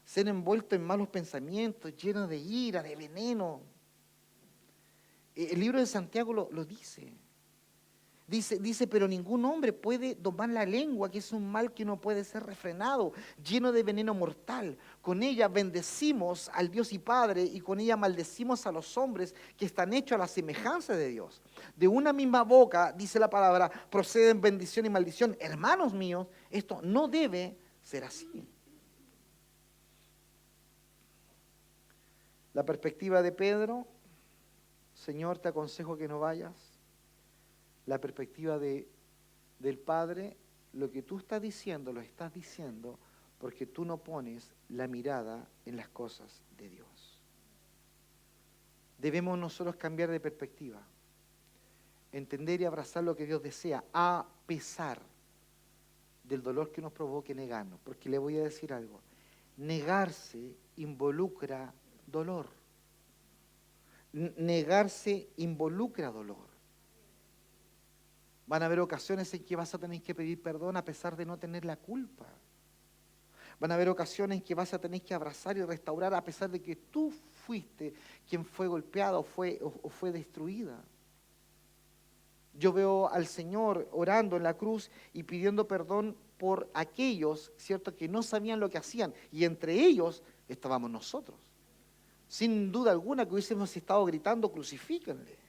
ser envuelto en malos pensamientos, llenos de ira, de veneno. El libro de Santiago lo dice. Dice, pero ningún hombre puede domar la lengua, que es un mal que no puede ser refrenado, lleno de veneno mortal. Con ella bendecimos al Dios y Padre, y con ella maldecimos a los hombres que están hechos a la semejanza de Dios. De una misma boca, dice la palabra, proceden bendición y maldición. Hermanos míos, esto no debe ser así. La perspectiva de Pedro: Señor, te aconsejo que no vayas. La perspectiva del Padre: lo que tú estás diciendo, lo estás diciendo porque tú no pones la mirada en las cosas de Dios. Debemos nosotros cambiar de perspectiva, entender y abrazar lo que Dios desea, a pesar del dolor que nos provoque negarnos. Porque le voy a decir algo: negarse involucra dolor. Negarse involucra dolor. Van a haber ocasiones en que vas a tener que pedir perdón a pesar de no tener la culpa. Van a haber ocasiones en que vas a tener que abrazar y restaurar a pesar de que tú fuiste quien fue golpeada o fue destruida. Yo veo al Señor orando en la cruz y pidiendo perdón por aquellos, ¿cierto?, que no sabían lo que hacían. Y entre ellos estábamos nosotros. Sin duda alguna que hubiésemos estado gritando: crucifíquenle.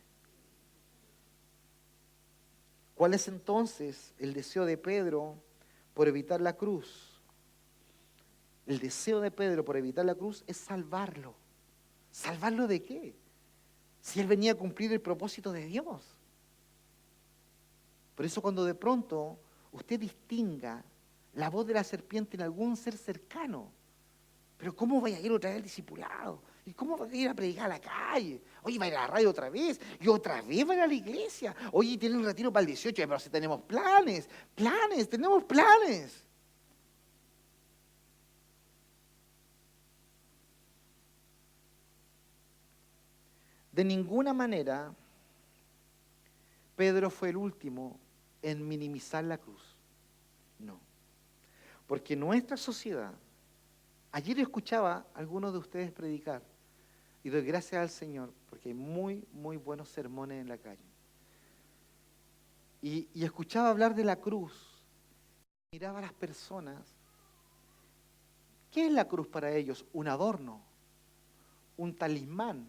¿Cuál es entonces el deseo de Pedro por evitar la cruz? El deseo de Pedro por evitar la cruz es salvarlo. ¿Salvarlo de qué? Si él venía a cumplir el propósito de Dios. Por eso cuando de pronto usted distinga la voz de la serpiente en algún ser cercano, pero ¿cómo vaya a ir otra vez al discipulado? ¿Y cómo va a ir a predicar a la calle? Oye, va a ir a la radio otra vez, y otra vez va a ir a la iglesia. Oye, tiene un retiro para el 18, pero si tenemos tenemos planes. De ninguna manera Pedro fue el último en minimizar la cruz. No. Porque nuestra sociedad, ayer escuchaba a algunos de ustedes predicar, Y doy gracias al Señor porque hay muy, muy buenos sermones en la calle. Y escuchaba hablar de la cruz. Miraba a las personas. ¿Qué es la cruz para ellos? Un adorno, un talismán,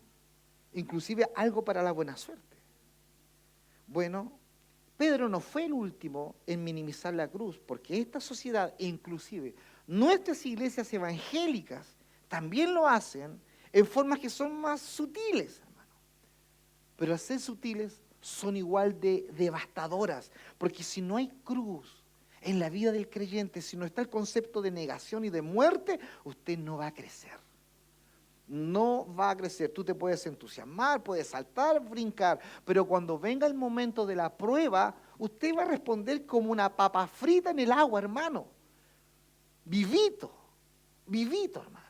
inclusive algo para la buena suerte. Bueno, Pedro no fue el último en minimizar la cruz, porque esta sociedad, e inclusive nuestras iglesias evangélicas, también lo hacen en formas que son más sutiles, hermano. Pero al ser sutiles son igual de devastadoras, porque si no hay cruz en la vida del creyente, si no está el concepto de negación y de muerte, usted no va a crecer. No va a crecer. Tú te puedes entusiasmar, puedes saltar, brincar, pero cuando venga el momento de la prueba, usted va a responder como una papa frita en el agua, hermano. Vivito, vivito, hermano.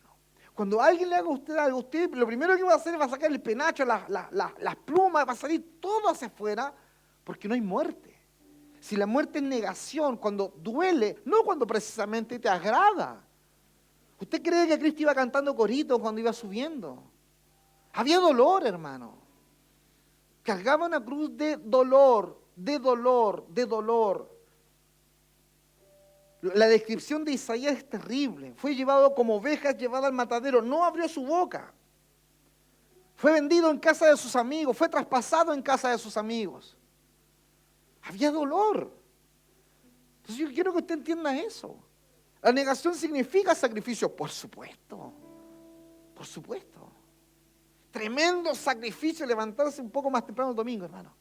Cuando alguien le haga a usted algo, usted lo primero que va a hacer va a sacar el penacho, las plumas, va a salir todo hacia afuera, porque no hay muerte. Si la muerte es negación, cuando duele, no cuando precisamente te agrada. ¿Usted cree que Cristo iba cantando coritos cuando iba subiendo? Había dolor, hermano. Cargaba una cruz de dolor, de dolor, de dolor. La descripción de Isaías es terrible. Fue llevado como ovejas, llevado al matadero. No abrió su boca. Fue vendido en casa de sus amigos. Fue traspasado en casa de sus amigos. Había dolor. Entonces yo quiero que usted entienda eso. La negación significa sacrificio, por supuesto. Por supuesto. Tremendo sacrificio levantarse un poco más temprano el domingo, hermano.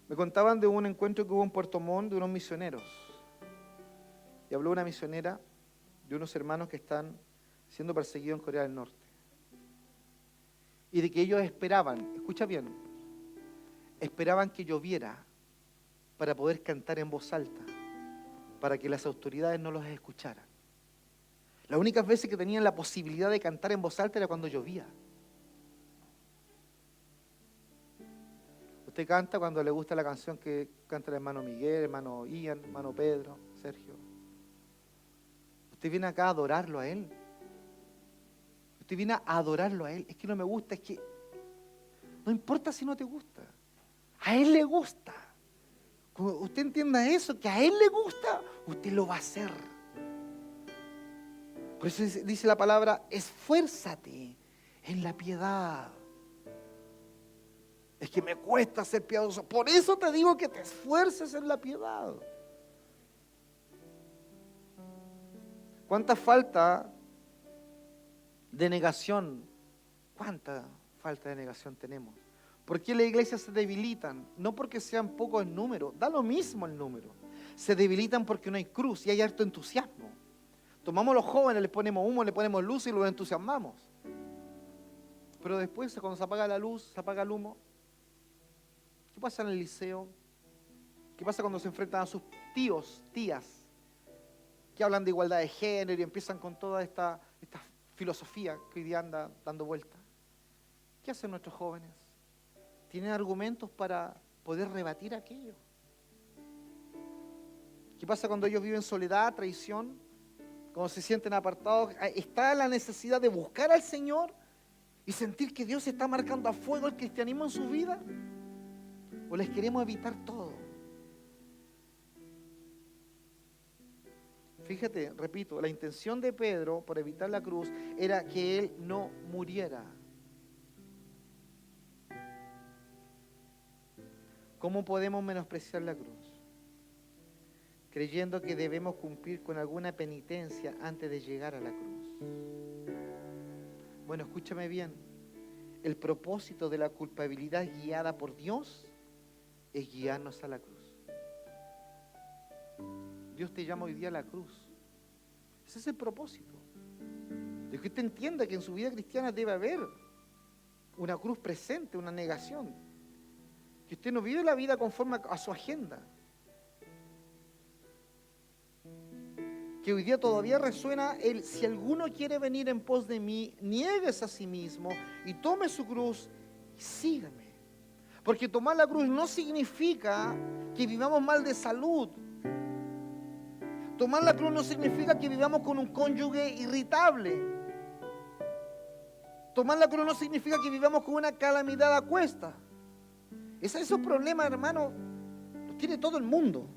Me contaban de un encuentro que hubo en Puerto Montt de unos misioneros. Y habló una misionera de unos hermanos que están siendo perseguidos en Corea del Norte. Y de que ellos esperaban, escucha bien, esperaban que lloviera para poder cantar en voz alta, para que las autoridades no los escucharan. Las únicas veces que tenían la posibilidad de cantar en voz alta era cuando llovía. Usted canta cuando le gusta la canción que canta el hermano Miguel, hermano Ian, hermano Pedro, Sergio. Usted viene acá a adorarlo a Él. Usted viene a adorarlo a Él. Es que no me gusta, es que no importa si no te gusta. A Él le gusta. Cuando usted entienda eso, que a Él le gusta, usted lo va a hacer. Por eso dice la palabra, esfuérzate en la piedad. Es que me cuesta ser piadoso. Por eso te digo que te esfuerces en la piedad. ¿Cuánta falta de negación? ¿Cuánta falta de negación tenemos? ¿Por qué las iglesias se debilitan? No porque sean pocos en número, da lo mismo el número. Se debilitan porque no hay cruz y hay harto entusiasmo. Tomamos a los jóvenes, les ponemos humo, les ponemos luz y los entusiasmamos. Pero después, cuando se apaga la luz, se apaga el humo, ¿qué pasa en el liceo? ¿Qué pasa cuando se enfrentan a sus tíos, tías, que hablan de igualdad de género y empiezan con toda esta filosofía que hoy día anda dando vuelta? ¿Qué hacen nuestros jóvenes? ¿Tienen argumentos para poder rebatir aquello? ¿Qué pasa cuando ellos viven soledad, traición? Cuando se sienten apartados, está la necesidad de buscar al Señor y sentir que Dios está marcando a fuego el cristianismo en su vida. ¿O les queremos evitar todo? Fíjate, repito, la intención de Pedro por evitar la cruz era que él no muriera. ¿Cómo podemos menospreciar la cruz? Creyendo que debemos cumplir con alguna penitencia antes de llegar a la cruz. Bueno, escúchame bien. El propósito de la culpabilidad guiada por Dios es guiarnos a la cruz. Dios te llama hoy día a la cruz. Ese es el propósito. De que usted entienda que en su vida cristiana debe haber una cruz presente, una negación. Que usted no vive la vida conforme a su agenda. Que hoy día todavía resuena el: si alguno quiere venir en pos de mí, niéguese a sí mismo y tome su cruz y sígame. Porque tomar la cruz no significa que vivamos mal de salud. Tomar la cruz no significa que vivamos con un cónyuge irritable. Tomar la cruz no significa que vivamos con una calamidad a cuesta. Esos problemas, hermano, los tiene todo el mundo.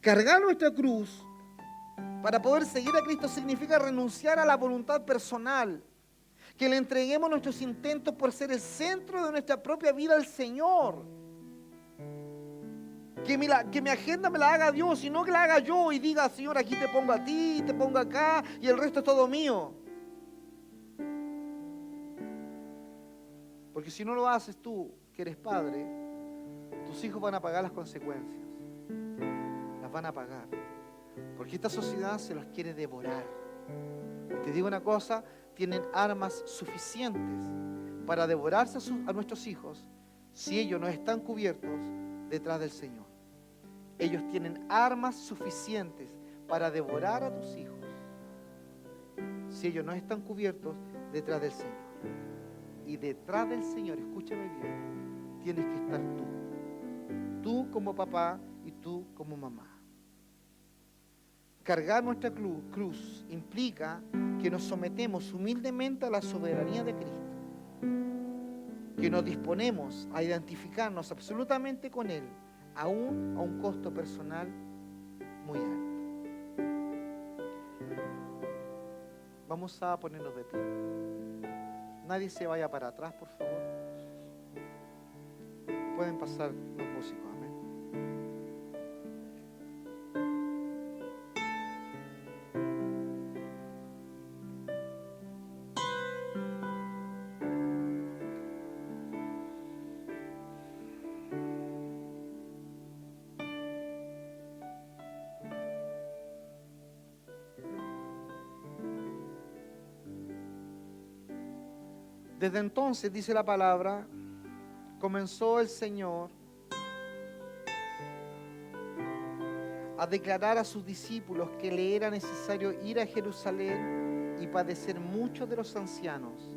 Cargar nuestra cruz para poder seguir a Cristo significa renunciar a la voluntad personal, que le entreguemos nuestros intentos por ser el centro de nuestra propia vida al Señor. Que mi agenda me la haga Dios y no que la haga yo y diga, Señor, aquí te pongo a ti, te pongo acá y el resto es todo mío. Porque si no lo haces tú, que eres padre, tus hijos van a pagar las consecuencias. Las van a pagar. Porque esta sociedad se los quiere devorar. Te digo una cosa, tienen armas suficientes para devorarse a nuestros hijos si ellos no están cubiertos detrás del Señor. Ellos tienen armas suficientes para devorar a tus hijos si ellos no están cubiertos detrás del Señor. Y detrás del Señor, escúchame bien, tienes que estar tú. Tú como papá y tú como mamá. Cargar nuestra cruz implica que nos sometemos humildemente a la soberanía de Cristo. Que nos disponemos a identificarnos absolutamente con Él, aún a un costo personal muy alto. Vamos a ponernos de pie. Nadie se vaya para atrás, por favor. Pueden pasar los músicos, amén. Desde entonces, dice la palabra, comenzó el Señor a declarar a sus discípulos que le era necesario ir a Jerusalén y padecer mucho de los ancianos,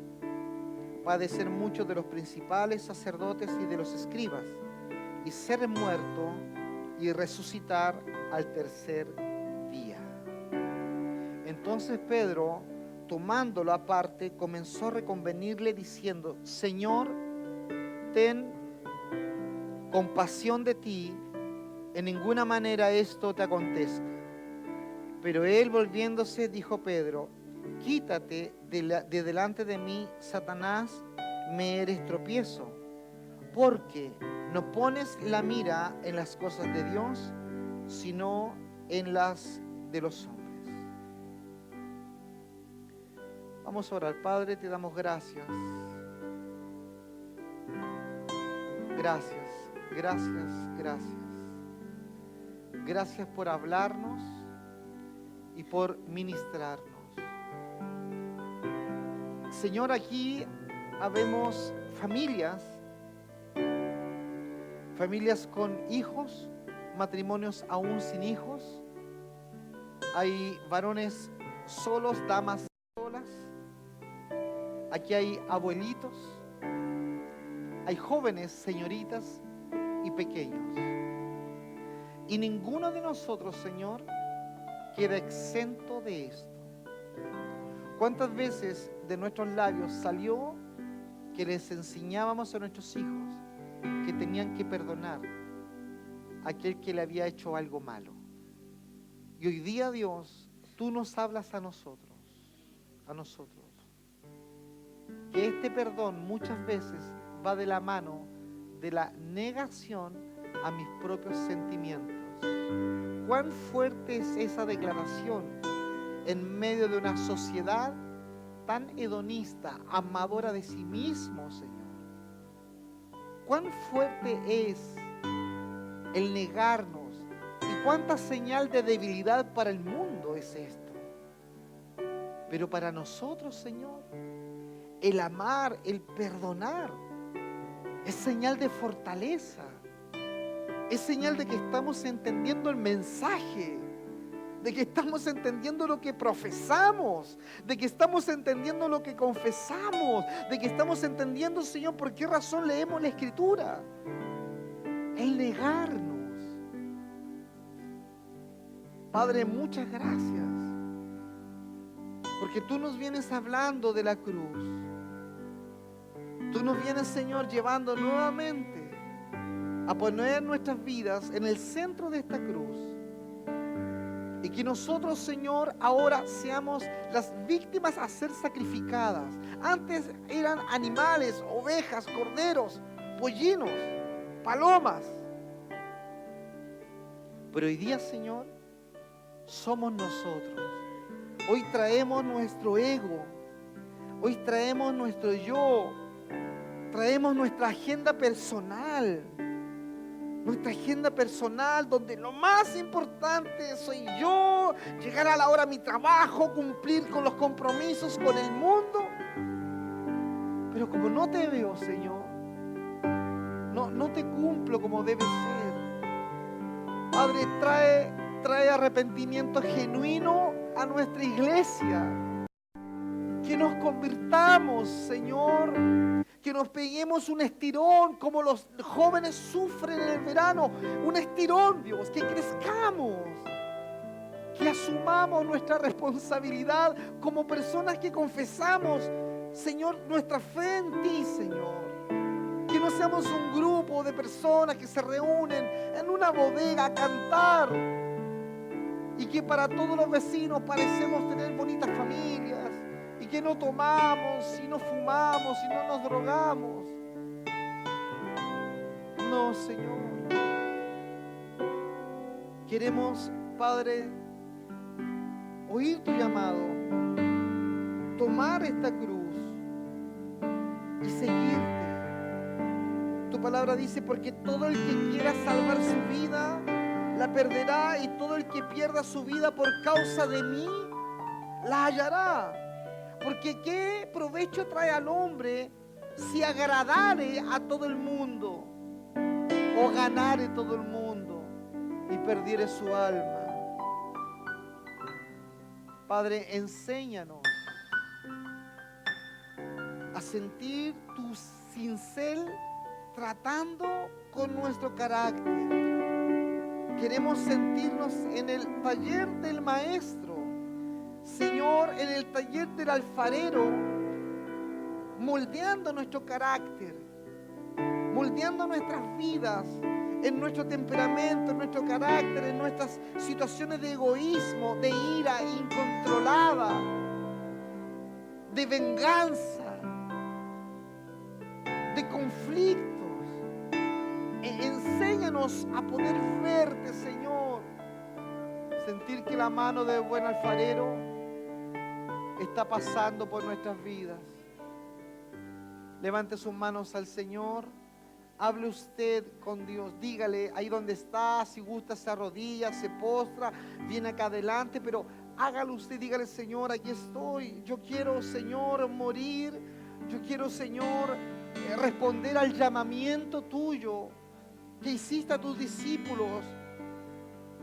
padecer mucho de los principales sacerdotes y de los escribas, y ser muerto y resucitar al tercer día. Entonces Pedro, tomándolo aparte, comenzó a reconvenirle diciendo, Señor, ten compasión de ti, en ninguna manera esto te acontezca. Pero él, volviéndose, dijo a Pedro, quítate de delante de mí, Satanás, me eres tropiezo, porque no pones la mira en las cosas de Dios, sino en las de los hombres. Vamos a orar. Padre, te damos gracias. Gracias, gracias, gracias. Gracias por hablarnos y por ministrarnos. Señor, aquí habemos familias con hijos, matrimonios aún sin hijos. Hay varones solos, damas solas. Aquí hay abuelitos, hay jóvenes, señoritas y pequeños. Y ninguno de nosotros, Señor, queda exento de esto. ¿Cuántas veces de nuestros labios salió que les enseñábamos a nuestros hijos que tenían que perdonar a aquel que le había hecho algo malo? Y hoy día, Dios, tú nos hablas a nosotros, que este perdón muchas veces va de la mano de la negación a mis propios sentimientos. ¿Cuán fuerte es esa declaración en medio de una sociedad tan hedonista, amadora de sí mismo, Señor? ¿Cuán fuerte es el negarnos? ¿Y cuánta señal de debilidad para el mundo es esto? Pero para nosotros, Señor, el amar, el perdonar, es señal de fortaleza. Es señal de que estamos entendiendo el mensaje, de que estamos entendiendo lo que profesamos, de que estamos entendiendo lo que confesamos, de que estamos entendiendo, Señor, por qué razón leemos la Escritura. El negarnos Padre, muchas gracias, porque tú nos vienes hablando de la cruz. Tú nos vienes, Señor, llevando nuevamente a poner nuestras vidas en el centro de esta cruz. Y que nosotros, Señor, ahora seamos las víctimas a ser sacrificadas. Antes eran animales, ovejas, corderos, pollinos, palomas. Pero hoy día, Señor, somos nosotros. Hoy traemos nuestro ego. Hoy traemos nuestro yo. Traemos nuestra agenda personal. Nuestra agenda personal donde lo más importante soy yo, llegar a la hora a mi trabajo, cumplir con los compromisos con el mundo. Pero como no te veo, Señor, no te cumplo como debe ser. Padre, trae arrepentimiento genuino a nuestra iglesia. Que nos convirtamos, Señor. Que nos peguemos un estirón como los jóvenes sufren en el verano. Un estirón, Dios, que crezcamos. Que asumamos nuestra responsabilidad como personas que confesamos, Señor, nuestra fe en ti, Señor. Que no seamos un grupo de personas que se reúnen en una bodega a cantar. Y que para todos los vecinos parecemos tener bonitas familias. Y que no tomamos, y no fumamos, y no nos drogamos. No, Señor. Queremos, Padre, oír tu llamado, tomar esta cruz y seguirte. Tu palabra dice, porque todo el que quiera salvar su vida, la perderá, y todo el que pierda su vida por causa de mí, la hallará. Porque ¿qué provecho trae al hombre si agradare a todo el mundo o ganare todo el mundo y perdiere su alma? Padre, enséñanos a sentir tu cincel tratando con nuestro carácter. Queremos sentirnos en el taller del maestro, Señor, en el taller del alfarero, moldeando nuestro carácter, moldeando nuestras vidas, en nuestro temperamento, en nuestro carácter, en nuestras situaciones de egoísmo, de ira incontrolada, de venganza, de conflictos. Enséñanos a poder verte, Señor, sentir que la mano del buen alfarero está pasando por nuestras vidas. Levante sus manos al Señor. Hable usted con Dios. Dígale ahí donde está. Si gusta, se arrodilla, se postra, viene acá adelante. Pero hágalo usted. Dígale, Señor, aquí estoy. Yo quiero, Señor, morir. Yo quiero, Señor, responder al llamamiento tuyo que hiciste a tus discípulos.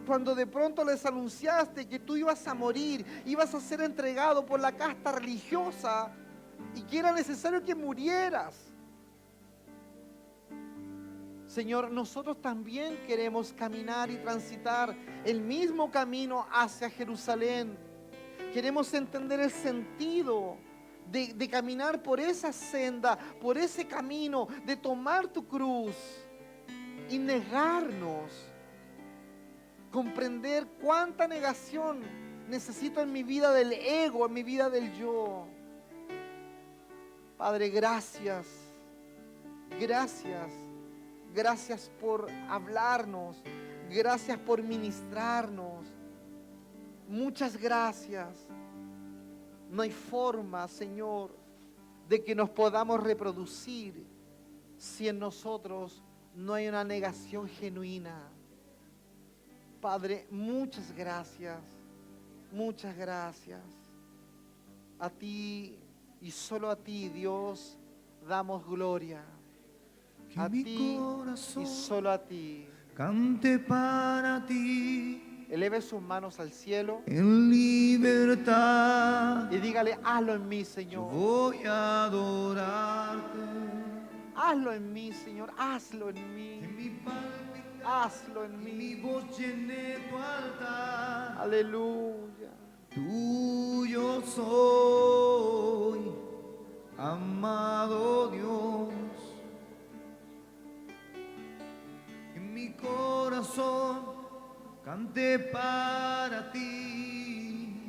Cuando de pronto les anunciaste que tú ibas a morir, ibas a ser entregado por la casta religiosa y que era necesario que murieras. Señor, nosotros también queremos caminar y transitar el mismo camino hacia Jerusalén. Queremos entender el sentido de caminar por esa senda, por ese camino, de tomar tu cruz y negarnos. Comprender cuánta negación necesito en mi vida del ego, en mi vida del yo. Padre, gracias. Gracias. Gracias por hablarnos. Gracias por ministrarnos. Muchas gracias. No hay forma, Señor, de que nos podamos reproducir si en nosotros no hay una negación genuina. Padre, muchas gracias, muchas gracias. A ti y solo a ti, Dios, damos gloria. A ti y solo a ti. Cante para ti. Eleve sus manos al cielo En libertad. y dígale, hazlo en mí, Señor. Voy a adorarte. Hazlo en mí, Señor, hazlo en mí. En mi palpitar Hazlo en mi mí. voz llene tu altar. Aleluya. Tuyo soy, amado Dios. Que mi corazón cante para ti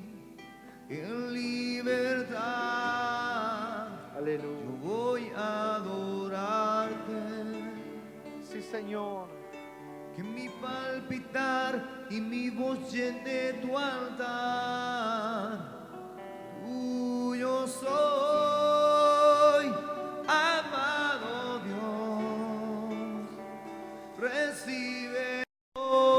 en libertad. Yo Aleluya. voy a adorarte. Sí, Señor. Que mi palpitar y mi voz llene tu altar. Tuyo soy, amado Dios. Recibe hoy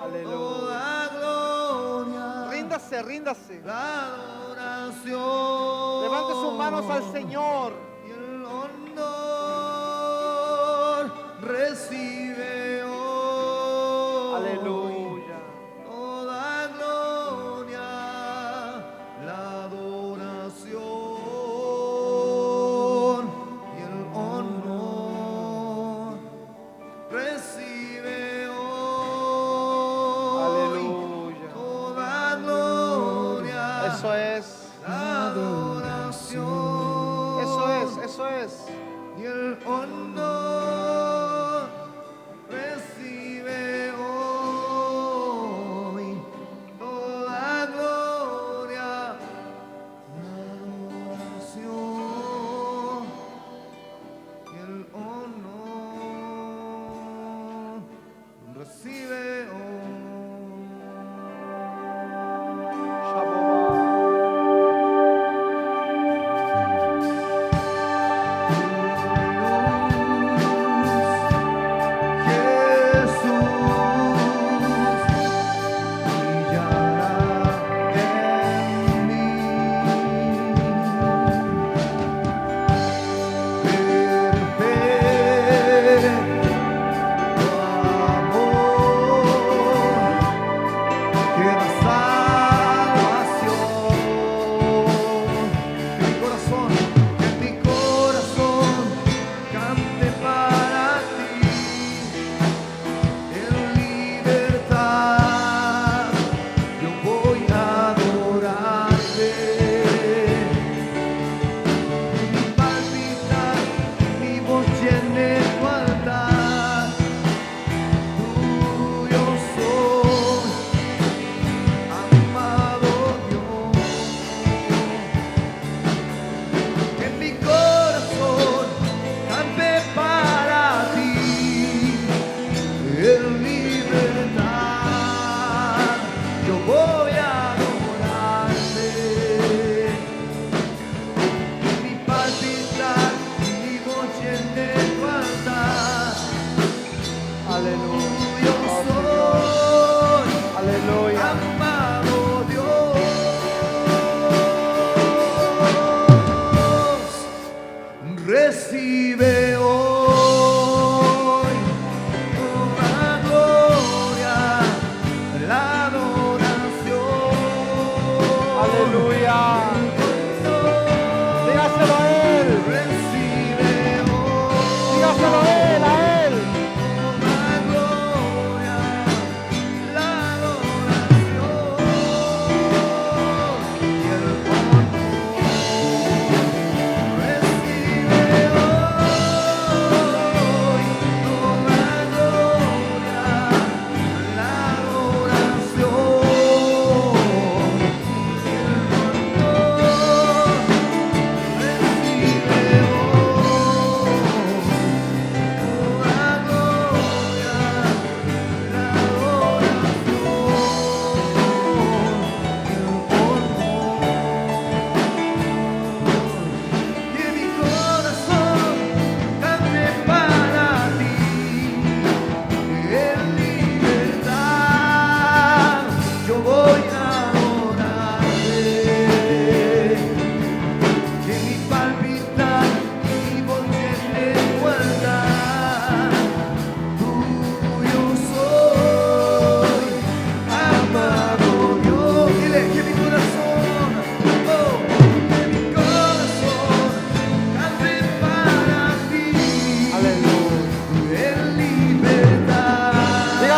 Aleluya. toda gloria, Ríndase, ríndase. la adoración. Levante sus manos al Señor. Y el honor recibe hoy. Aleluya. Toda gloria, la adoración y el honor recibe hoy. Aleluya. Toda gloria, Eso es. la adoración. Eso es. Y el honor recibe hoy toda gloria, la adoración y el honor recibe hoy.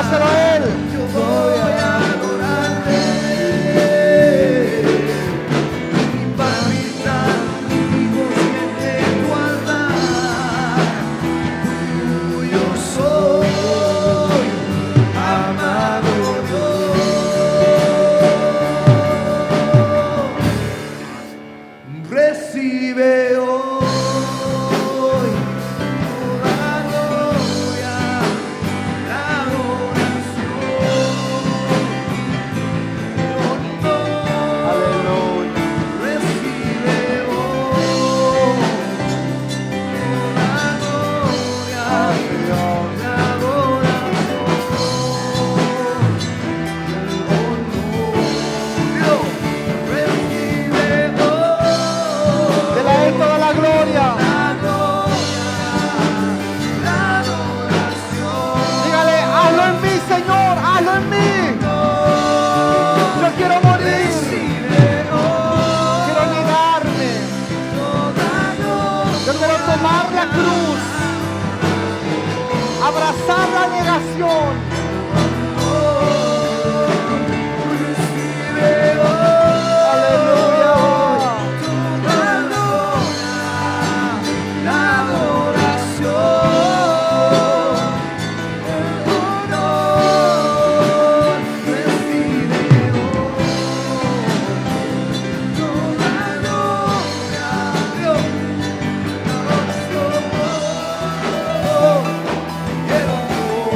Dáselo a Él. Yo voy a adorarte. Mi palpitar, mi voz siente tu altar. Tuyo soy, amado Dios. Recibe hoy toda gloria, la adoración, honor. Aleluya. Recibe hoy toda gloria, la adoración, el honor. Dios, recibe hoy Dele a Él toda la gloria. la gloria, la adoración. Dígale, hazlo en mí, Señor, hazlo en mí. Yo quiero morir. Recibe hoy Quiero negarme. toda gloria. Yo quiero tomar la cruz. Abrazar la negación. Recibe hoy Aleluya. toda gloria, la adoración, el honor. Recibe hoy toda gloria, Dios, la adoración, el honor.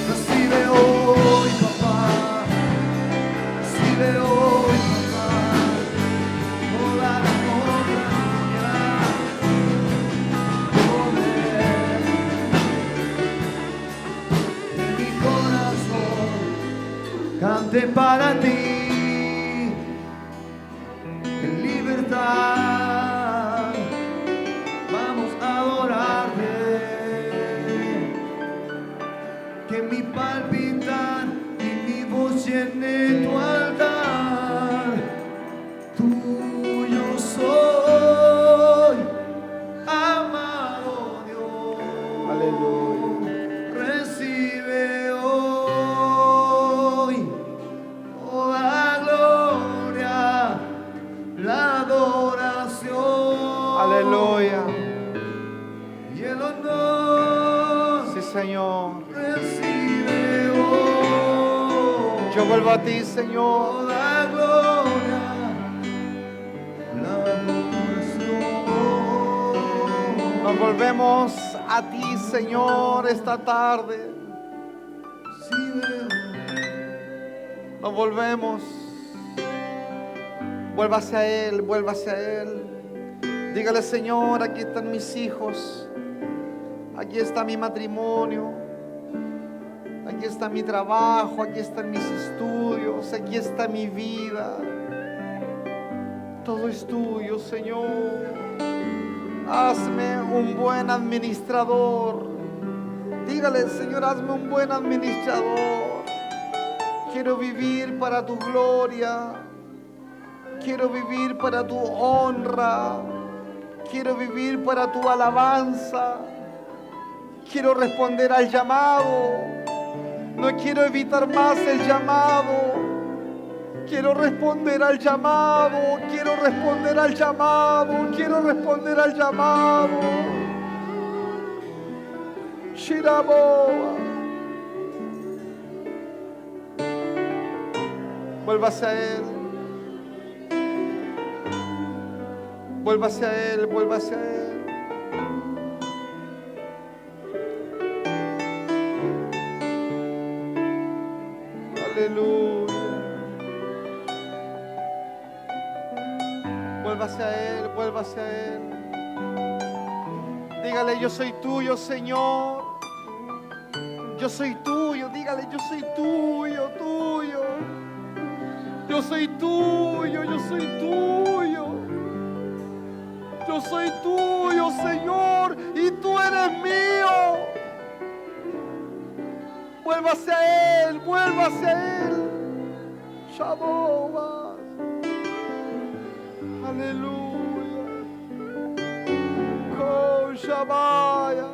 Recibe hoy, papá. Recibe hoy, papá, toda la gloria, poder de mi corazón. Cante para ti en libertad. Vamos a adorarte. Que mi palpitar y mi voz llene tu altar. Tuyo soy, amado Dios. Aleluya. Recibe hoy toda gloria, la adoración. Aleluya. Y el honor. Sí, Señor. Recibe hoy Yo vuelvo a ti, Señor. toda gloria, la adoración. Nos volvemos a ti, Señor, esta tarde. Recibe Nos volvemos. Vuélvase a Él, vuélvase a Él. Dígale, Señor, aquí están mis hijos. Aquí está mi matrimonio. Aquí está mi trabajo. Aquí están mis estudios. Aquí está mi vida. Todo es tuyo, Señor. Hazme un buen administrador. Dígale, Señor, hazme un buen administrador. Quiero vivir para tu gloria. Quiero vivir para tu honra. Quiero vivir para tu alabanza. Quiero responder al llamado. No quiero evitar más el llamado. Quiero responder al llamado. Quiero responder al llamado. Quiero responder al llamado. Shiraboa. Vuélvase a Él. Vuélvase a Él. Vuélvase a Él. Aleluya. Vuélvase a Él, vuélvase a Él. Dígale, yo soy tuyo, Señor. Yo soy tuyo, dígale, yo soy tuyo, tuyo. Yo soy tuyo, yo soy tuyo. Yo soy tuyo, Señor, y tú eres mío. Vuélvase a Él, vuélvase a Él. Shaboa. Aleluya. Ko Shabaya.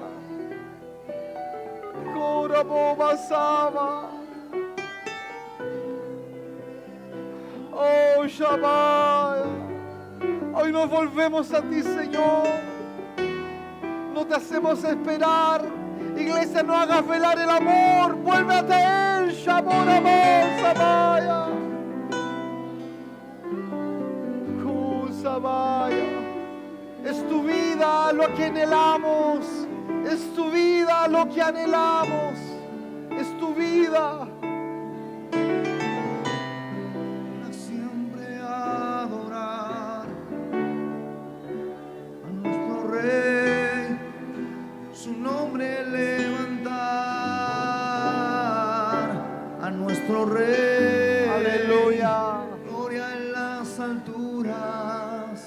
Shakora Boba Sama. Oh Shabbat. Hoy nos volvemos a ti, Señor. No te hacemos esperar. Iglesia, no hagas velar el amor. Vuélvete a Él. Shabbat Amor Samaya. Sabaya. Es tu vida lo que anhelamos. Es tu vida lo que anhelamos. Es tu vida. Para siempre adorar a nuestro Rey, su nombre levantar a nuestro Rey. Aleluya. Gloria en las alturas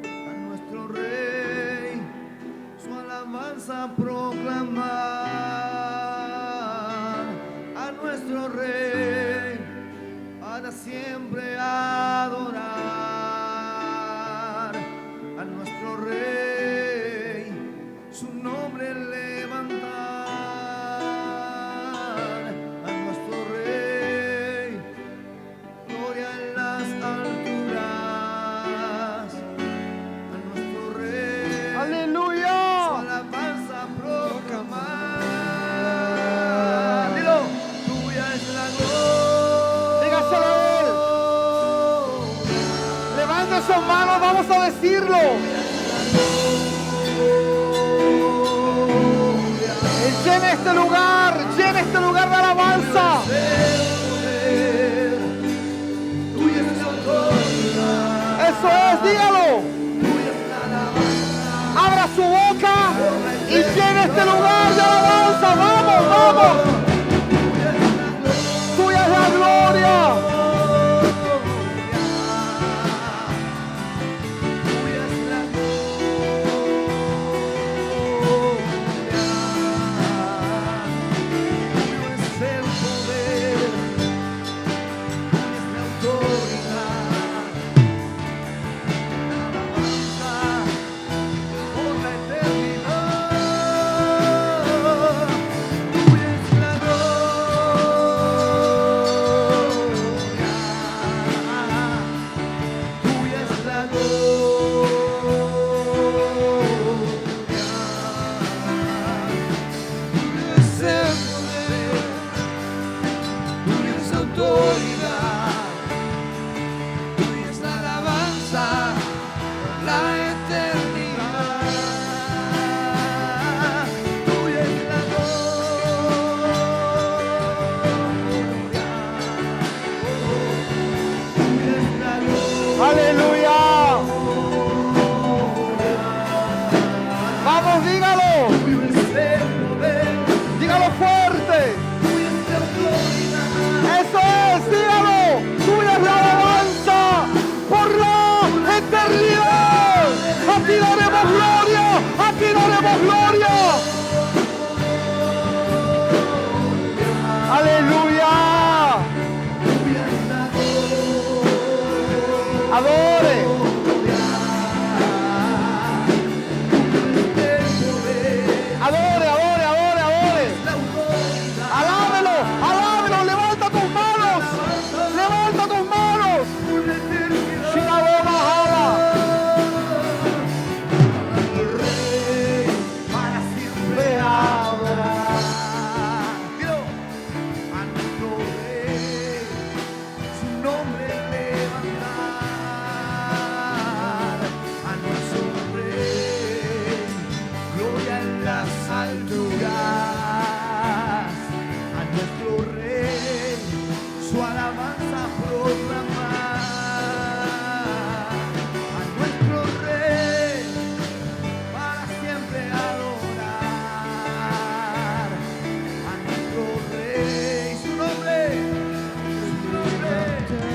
a nuestro Rey, su alabanza proclamar a nuestro Rey, para siempre adorar a nuestro Rey, su nombre levantar a nuestro Rey. Gloria en las alturas a nuestro Rey. Aleluya. Su alabanza proclamar. Dilo, tuya es la gloria. Dígaselo a Él. Levanta sus manos, vamos a decirlo. Llena este lugar de alabanza. Tuya es la autoridad. Eso es, dígalo. Tuya es la alabanza. Abra su boca y llena este lugar de alabanza. Vamos, vamos. Tuya es la gloria. Tuya es la Aleluya. Vamos, dígalo. Dígalo fuerte. Eso es, dígalo. Tuya es la alabanza por la eternidad. A ti daremos gloria. A ti daremos gloria. Aleluya. Adore. Adore, adore, adore, adore. Alábelo, alábelo. Levanta tus manos. Levanta tus manos. Shirabo Mahara. Para siempre adorar a nuestro Rey, su nombre levantar a nuestro Rey. Gloria en las alturas a nuestro Rey, su alabanza proclamar a nuestro Rey, para siempre adorar a nuestro Rey, su nombre levantar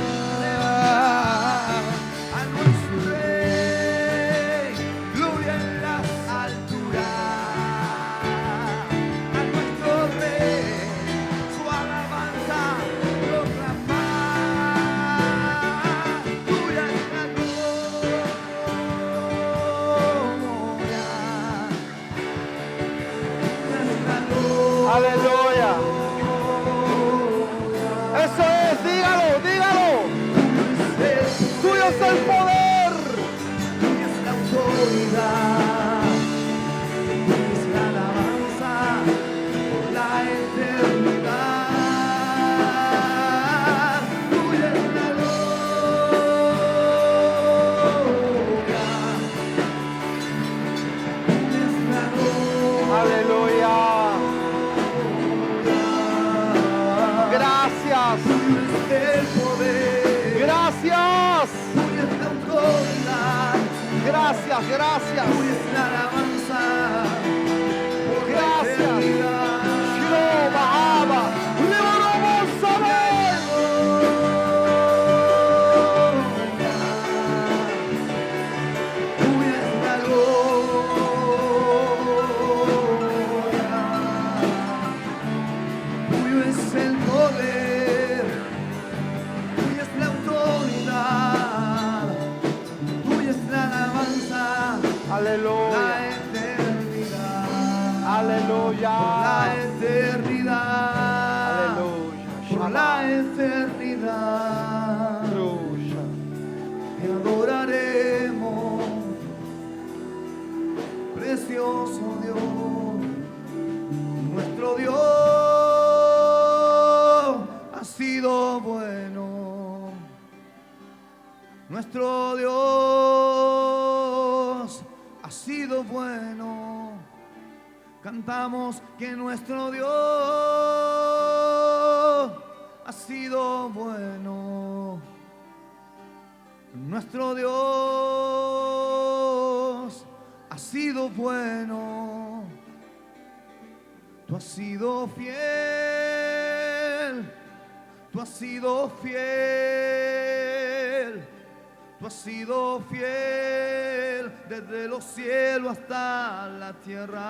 a nuestro Rey, gloria en las alturas a Aleluya. Eso es, dígalo, dígalo. Tuyo es el poder. Tuya es la autoridad. Tuya es la alabanza por la eternidad. Tuya es la gloria. Tuya es la gloria. Aleluya. Gracias. Tuyo es el poder. Gracias. Tuya es la autoridad. Gracias, gracias. Tuya es la alabanza por la Gracias. eternidad. Jehová, Abba, Levanamos a ver. Tuya es la gloria. Tuyo es el poder. Tuya es la autoridad. Tuya es la alabanza. La Aleluya. eternidad. Aleluya. La eternidad. Aleluya. Por la eternidad. Aleluya. Te adoraremos, precioso Dios. Nuestro Dios ha sido bueno. Nuestro Dios ha sido bueno. Cantamos que nuestro Dios ha sido bueno. Nuestro Dios ha sido bueno. Tú has sido fiel. Tú has sido fiel. Tú has sido fiel desde los cielos hasta la tierra.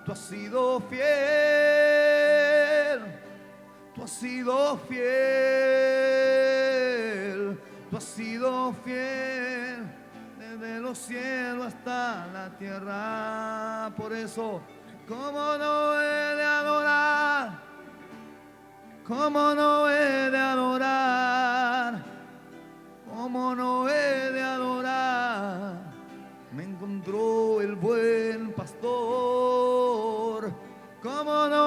Tú has sido fiel. Tú has sido fiel. Tú has sido fiel desde los cielos hasta la tierra. Por eso, ¿cómo no he de adorar? ¿Cómo no he de adorar? ¿Cómo no he de adorar? Me encontró el buen pastor. ¿Cómo no